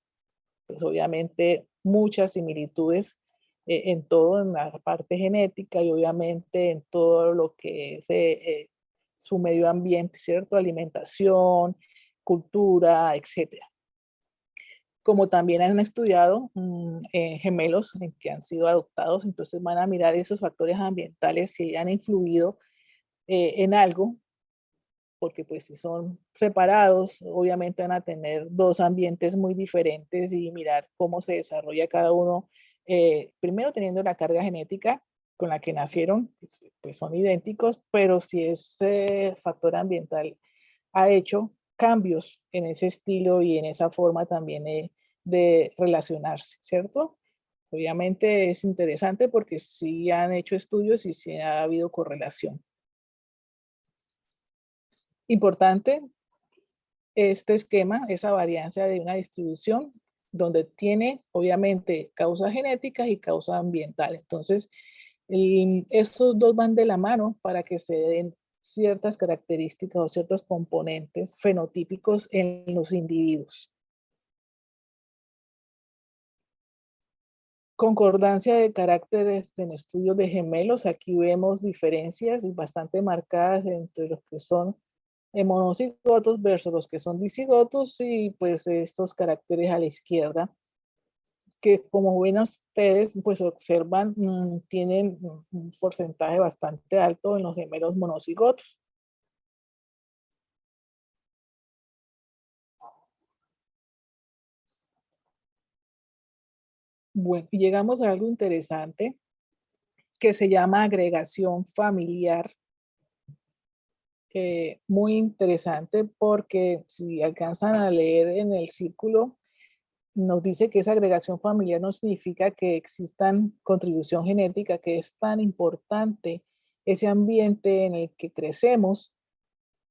pues obviamente, muchas similitudes en todo, en la parte genética y obviamente en todo lo que es su medio ambiente, ¿cierto? Alimentación, cultura, etcétera. Como también han estudiado gemelos que han sido adoptados, entonces van a mirar esos factores ambientales si han influido en algo porque pues si son separados, obviamente van a tener dos ambientes muy diferentes y mirar cómo se desarrolla cada uno, primero teniendo la carga genética con la que nacieron, pues son idénticos, pero si ese factor ambiental ha hecho cambios en ese estilo y en esa forma también de relacionarse, ¿cierto? Obviamente es interesante porque sí han hecho estudios y sí ha habido correlación. Importante este esquema, esa varianza de una distribución donde tiene obviamente causas genéticas y causa ambiental. Entonces, esos dos van de la mano para que se den ciertas características o ciertos componentes fenotípicos en los individuos. Concordancia de caracteres en estudios de gemelos. Aquí vemos diferencias bastante marcadas entre los que son monocigotos versus los que son dicigotos y pues estos caracteres a la izquierda que como ven ustedes pues observan tienen un porcentaje bastante alto en los gemelos monocigotos. Bueno, y llegamos a algo interesante que se llama agregación familiar. Muy interesante porque si alcanzan a leer en el círculo, nos dice que esa agregación familiar no significa que existan contribución genética, que es tan importante ese ambiente en el que crecemos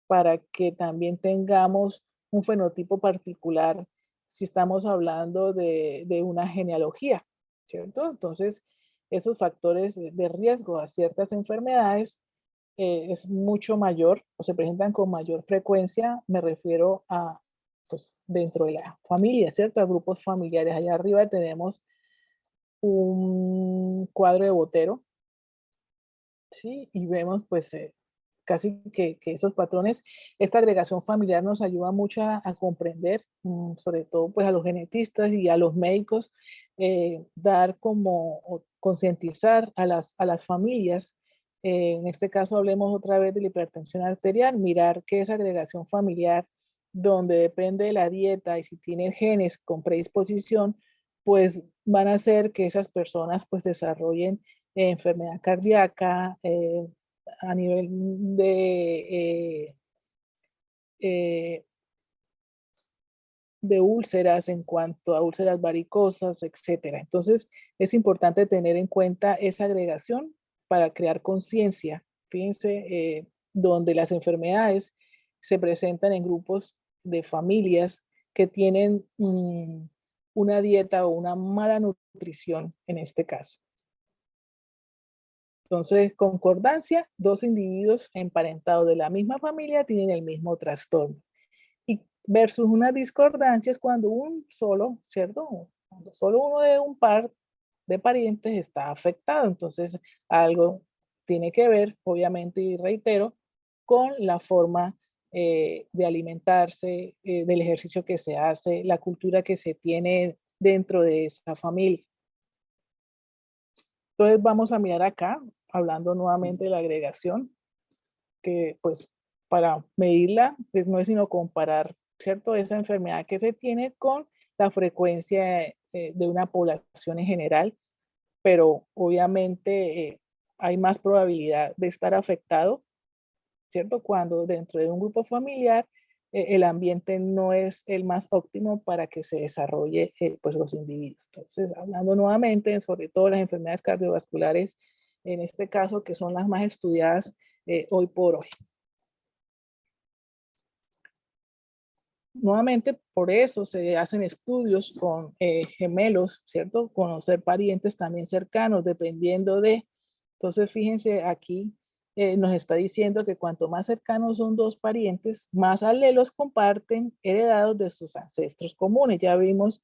para que también tengamos un fenotipo particular si estamos hablando de una genealogía, ¿cierto? Entonces, esos factores de riesgo a ciertas enfermedades es mucho mayor o se presentan con mayor frecuencia, me refiero a, pues, dentro de la familia, ¿cierto? A grupos familiares. Allá arriba tenemos un cuadro de Botero, ¿sí? Y vemos, pues, casi que esos patrones, esta agregación familiar nos ayuda mucho a comprender, sobre todo, pues, a los genetistas y a los médicos, dar como, o concientizar a las familias. En este caso hablemos otra vez de la hipertensión arterial, mirar qué es agregación familiar, donde depende de la dieta y si tienen genes con predisposición, pues van a hacer que esas personas pues desarrollen enfermedad cardíaca, a nivel de úlceras en cuanto a úlceras varicosas, etcétera. Entonces, es importante tener en cuenta esa agregación para crear conciencia. Fíjense, donde las enfermedades se presentan en grupos de familias que tienen una dieta o una mala nutrición en este caso. Entonces, concordancia, dos individuos emparentados de la misma familia tienen el mismo trastorno. Y versus una discordancia es cuando un solo, ¿cierto? Cuando solo uno de un par de parientes está afectado. Entonces, algo tiene que ver, obviamente, y reitero, con la forma de alimentarse, del ejercicio que se hace, la cultura que se tiene dentro de esa familia. Entonces, vamos a mirar acá, hablando nuevamente de la agregación, que pues para medirla pues, no es sino comparar, ¿cierto? Esa enfermedad que se tiene con la frecuencia de una población en general, pero obviamente hay más probabilidad de estar afectado, ¿cierto? Cuando dentro de un grupo familiar el ambiente no es el más óptimo para que se desarrolle pues los individuos. Entonces, hablando nuevamente sobre todo las enfermedades cardiovasculares, en este caso que son las más estudiadas hoy por hoy. Nuevamente, por eso se hacen estudios con gemelos, ¿cierto? Conocer parientes también cercanos, dependiendo de. Entonces, fíjense aquí, nos está diciendo que cuanto más cercanos son dos parientes, más alelos comparten heredados de sus ancestros comunes. Ya vimos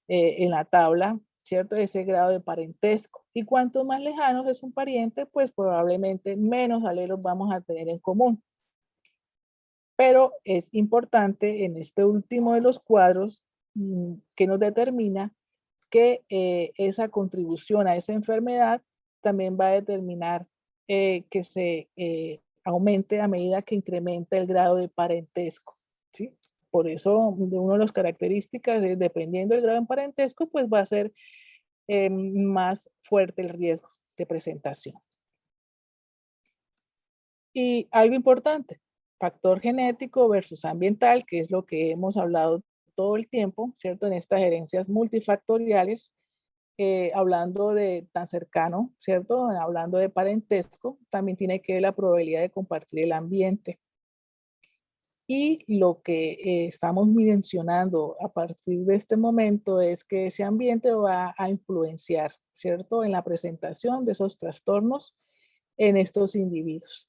en la tabla, ¿cierto? Ese grado de parentesco. Y cuanto más lejanos es un pariente, pues probablemente menos alelos vamos a tener en común. Pero es importante en este último de los cuadros que nos determina que esa contribución a esa enfermedad también va a determinar que se aumente a medida que incrementa el grado de parentesco, ¿sí? Por eso, una de las características es, dependiendo del grado de parentesco, pues va a ser más fuerte el riesgo de presentación. Y algo importante, factor genético versus ambiental, que es lo que hemos hablado todo el tiempo, ¿cierto? En estas herencias multifactoriales, hablando de tan cercano, ¿cierto? Hablando de parentesco, también tiene que ver la probabilidad de compartir el ambiente. Y lo que estamos mencionando a partir de este momento es que ese ambiente va a influenciar, ¿cierto? En la presentación de esos trastornos en estos individuos.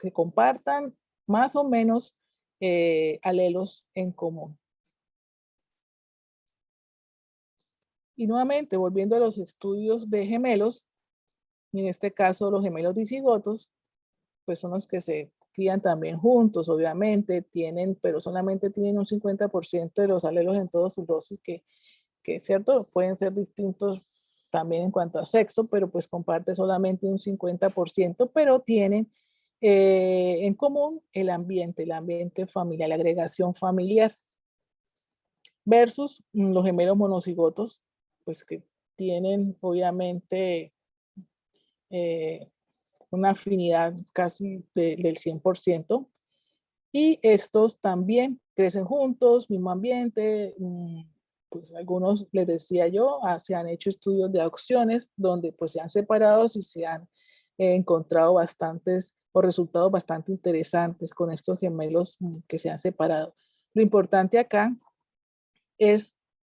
Que compartan más o menos alelos en común. Y nuevamente, volviendo a los estudios de gemelos, en este caso los gemelos dicigotos, pues son los que se crían también juntos, obviamente, pero solamente tienen un 50% de los alelos en todos sus dosis, que es cierto, pueden ser distintos también en cuanto a sexo, pero pues comparte solamente un 50%, pero tienen en común el ambiente familiar, la agregación familiar, versus los gemelos monocigotos, pues que tienen obviamente una afinidad casi del 100%, y estos también crecen juntos, mismo ambiente, pues algunos, les decía yo, se han hecho estudios de adopciones donde pues se han separado y se han encontrado bastantes o resultados bastante interesantes con estos gemelos que se han separado. Lo importante acá es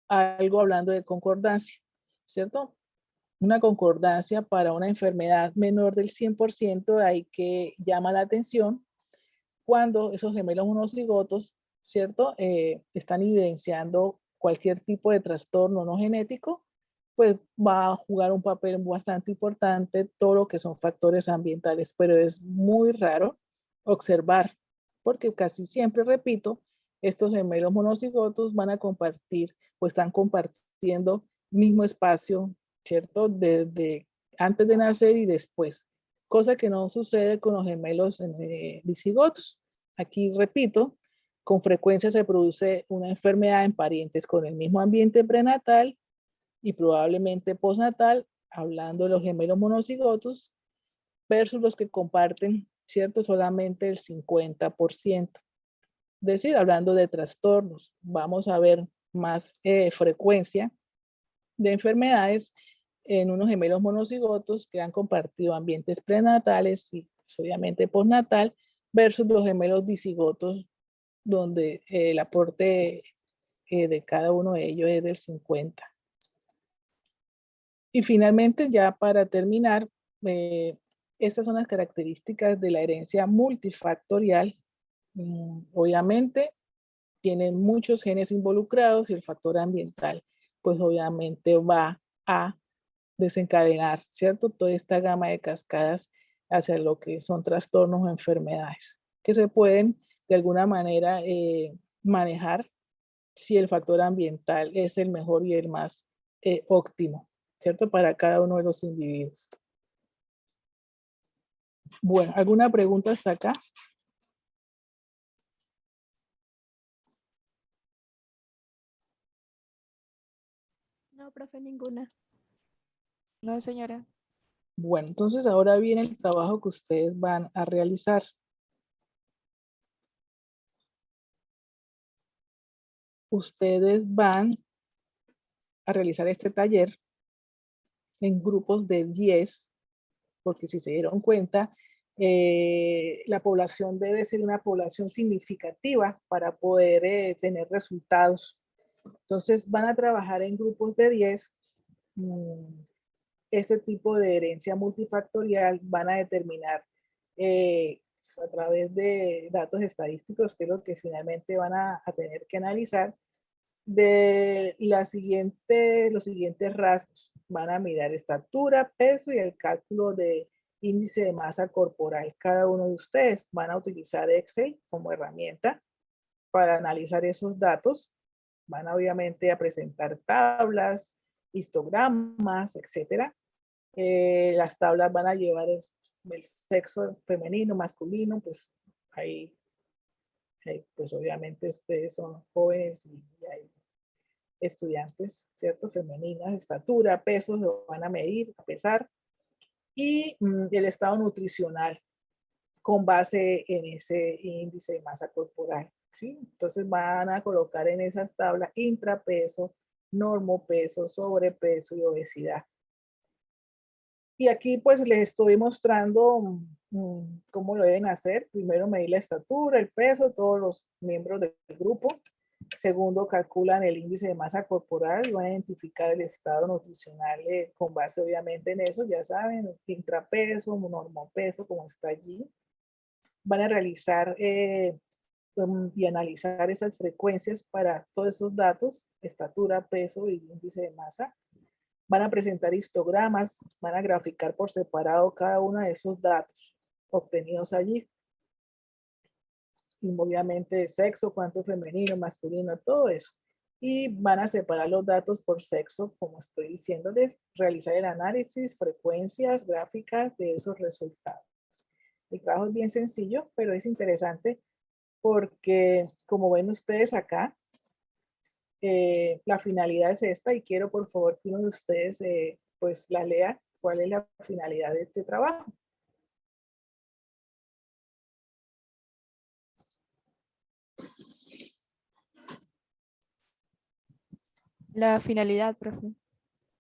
algo hablando de concordancia, ¿cierto? Una concordancia para una enfermedad menor del 100%, hay que llama la atención cuando esos gemelos monocigotos, ¿cierto? Están evidenciando cualquier tipo de trastorno no genético, pues va a jugar un papel bastante importante todo lo que son factores ambientales, pero es muy raro observar, porque casi siempre, repito, estos gemelos monocigotos van a compartir o están compartiendo mismo espacio, ¿cierto? Desde antes de nacer y después, cosa que no sucede con los gemelos dicigotos. Aquí repito, con frecuencia se produce una enfermedad en parientes con el mismo ambiente prenatal y probablemente postnatal, hablando de los gemelos monocigotos, versus los que comparten, ¿cierto? Solamente el 50%. Es decir, hablando de trastornos, vamos a ver más frecuencia de enfermedades en unos gemelos monocigotos que han compartido ambientes prenatales y pues, obviamente postnatal, versus los gemelos dicigotos, donde el aporte de cada uno de ellos es del 50%. Y finalmente, ya para terminar, estas son las características de la herencia multifactorial. Obviamente, tienen muchos genes involucrados y el factor ambiental, pues obviamente va a desencadenar, ¿cierto? Toda esta gama de cascadas hacia lo que son trastornos o enfermedades, que se pueden de alguna manera manejar si el factor ambiental es el mejor y el más óptimo, ¿cierto? Para cada uno de los individuos. Bueno, ¿alguna pregunta hasta acá? No, profe, ninguna. No, señora. Bueno, entonces ahora viene el trabajo que ustedes van a realizar. Ustedes van a realizar este taller en grupos de 10, porque si se dieron cuenta, la población debe ser una población significativa para poder tener resultados. Entonces van a trabajar en grupos de 10. Este tipo de herencia multifactorial van a determinar a través de datos estadísticos, que es lo que finalmente van a tener que analizar, de los siguientes rasgos. Van a mirar estatura, peso y el cálculo de índice de masa corporal. Cada uno de ustedes van a utilizar Excel como herramienta para analizar esos datos. Van obviamente a presentar tablas, histogramas, etcétera. Las tablas van a llevar el sexo femenino, masculino, pues ahí, pues obviamente ustedes son jóvenes y hay estudiantes, ¿cierto? Femeninas, estatura, peso, lo van a medir, a pesar, y el estado nutricional con base en ese índice de masa corporal, ¿sí? Entonces van a colocar en esas tablas intrapeso, normopeso, sobrepeso y obesidad. Y aquí pues les estoy mostrando cómo lo deben hacer. Primero medir la estatura, el peso, todos los miembros del grupo. Segundo, calculan el índice de masa corporal y van a identificar el estado nutricional con base obviamente en eso, ya saben, intrapeso, normopeso, como está allí. Van a realizar y analizar esas frecuencias para todos esos datos, estatura, peso y índice de masa. Van a presentar histogramas, van a graficar por separado cada uno de esos datos obtenidos allí. Y obviamente de sexo, cuánto femenino, masculino, todo eso. Y van a separar los datos por sexo, como estoy diciéndoles, realizar el análisis, frecuencias, gráficas de esos resultados. El trabajo es bien sencillo, pero es interesante porque, como ven ustedes acá, la finalidad es esta y quiero por favor que uno de ustedes pues la lea. ¿Cuál es la finalidad de este trabajo? La finalidad, profe.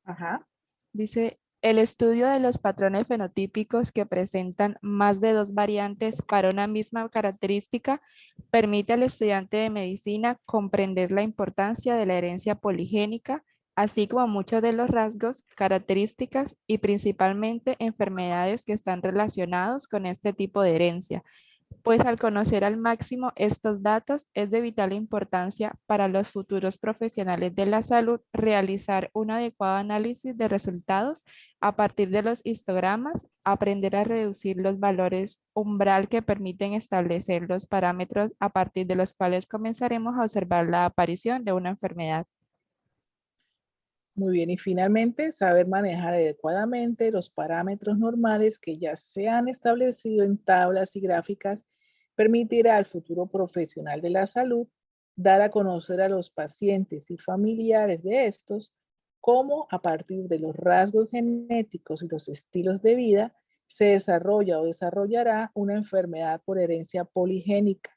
Ajá. Dice, el estudio de los patrones fenotípicos que presentan más de 2 variantes para una misma característica permite al estudiante de medicina comprender la importancia de la herencia poligénica, así como muchos de los rasgos, características y principalmente enfermedades que están relacionados con este tipo de herencia. Pues al conocer al máximo estos datos es de vital importancia para los futuros profesionales de la salud realizar un adecuado análisis de resultados a partir de los histogramas, aprender a reducir los valores umbral que permiten establecer los parámetros a partir de los cuales comenzaremos a observar la aparición de una enfermedad. Muy bien, y finalmente saber manejar adecuadamente los parámetros normales que ya se han establecido en tablas y gráficas permitirá al futuro profesional de la salud dar a conocer a los pacientes y familiares de estos cómo a partir de los rasgos genéticos y los estilos de vida se desarrolla o desarrollará una enfermedad por herencia poligénica,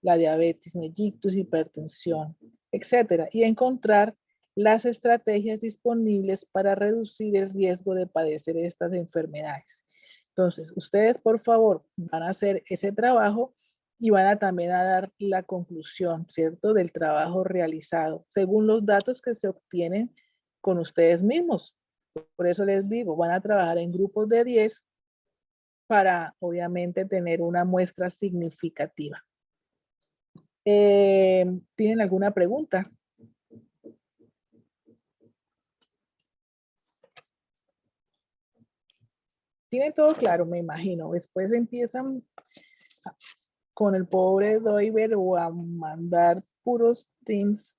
la diabetes mellitus, hipertensión, etcétera, y encontrar las estrategias disponibles para reducir el riesgo de padecer estas enfermedades. Entonces, ustedes por favor van a hacer ese trabajo y van a también a dar la conclusión, ¿cierto?, del trabajo realizado, según los datos que se obtienen con ustedes mismos. Por eso les digo, van a trabajar en grupos de 10 para, obviamente, tener una muestra significativa. ¿Tienen alguna pregunta? Tienen todo claro, me imagino. Después empiezan con el pobre Doiver o a mandar puros teams,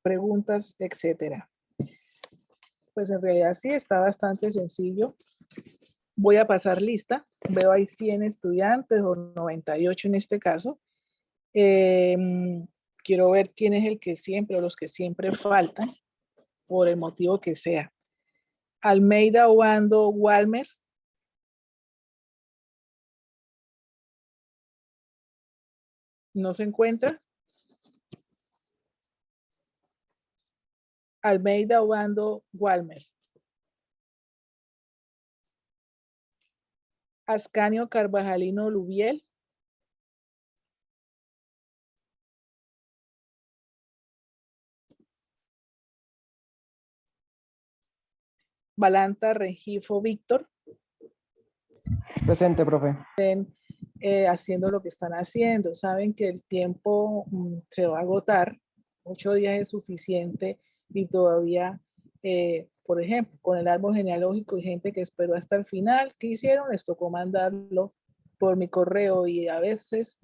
preguntas, etcétera. Pues en realidad sí, está bastante sencillo. Voy a pasar lista. Veo ahí 100 estudiantes o 98 en este caso. Quiero ver quién es el que siempre o los que siempre faltan, por el motivo que sea. Almeida, Obando, Walmer. ¿No se encuentra? Almeida, Obando, Walmer. Ascanio, Carvajalino, Lubiel. Balanta, Rengifo, Víctor. Presente, profe. Haciendo lo que están haciendo. Saben que el tiempo se va a agotar. 8 días es suficiente y todavía, por ejemplo, con el árbol genealógico y gente que esperó hasta el final, ¿qué hicieron? Les tocó mandarlo por mi correo y a veces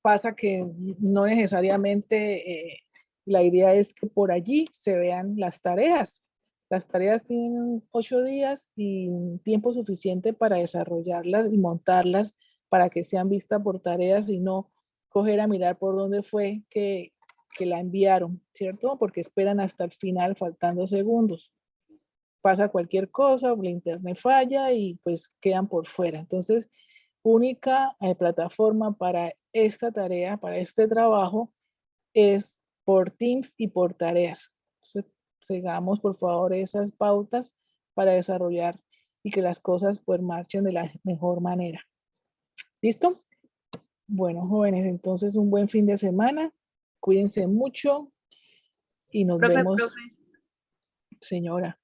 pasa que no necesariamente la idea es que por allí se vean las tareas. Las tareas tienen 8 días y tiempo suficiente para desarrollarlas y montarlas para que sean vistas por tareas y no coger a mirar por dónde fue que la enviaron, ¿cierto? Porque esperan hasta el final faltando segundos. Pasa cualquier cosa, la internet falla y pues quedan por fuera. Entonces, única plataforma para esta tarea, para este trabajo, es por Teams y por tareas. Entonces, sigamos por favor esas pautas para desarrollar y que las cosas pues marchen de la mejor manera. ¿Listo? Bueno, jóvenes, entonces un buen fin de semana. Cuídense mucho y nos vemos. Señora.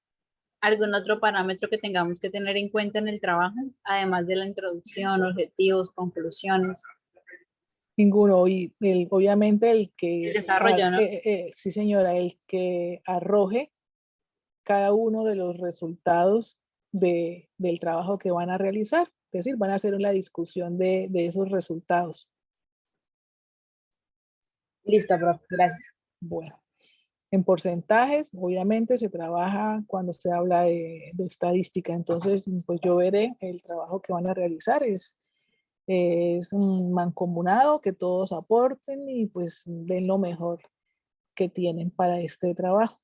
¿Algún otro parámetro que tengamos que tener en cuenta en el trabajo, además de la introducción, objetivos, conclusiones? Ninguno. Y obviamente el que... El desarrollo, ¿no? Sí, señora, el que arroje cada uno de los resultados del trabajo que van a realizar. Es decir, van a hacer la discusión de esos resultados. Listo, profe. Gracias. Bueno. En porcentajes, obviamente se trabaja cuando se habla de estadística, entonces pues yo veré el trabajo que van a realizar, es un mancomunado, que todos aporten y pues den lo mejor que tienen para este trabajo.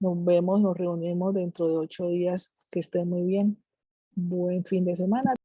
Nos vemos, nos reunimos dentro de 8 días, que estén muy bien. Buen fin de semana.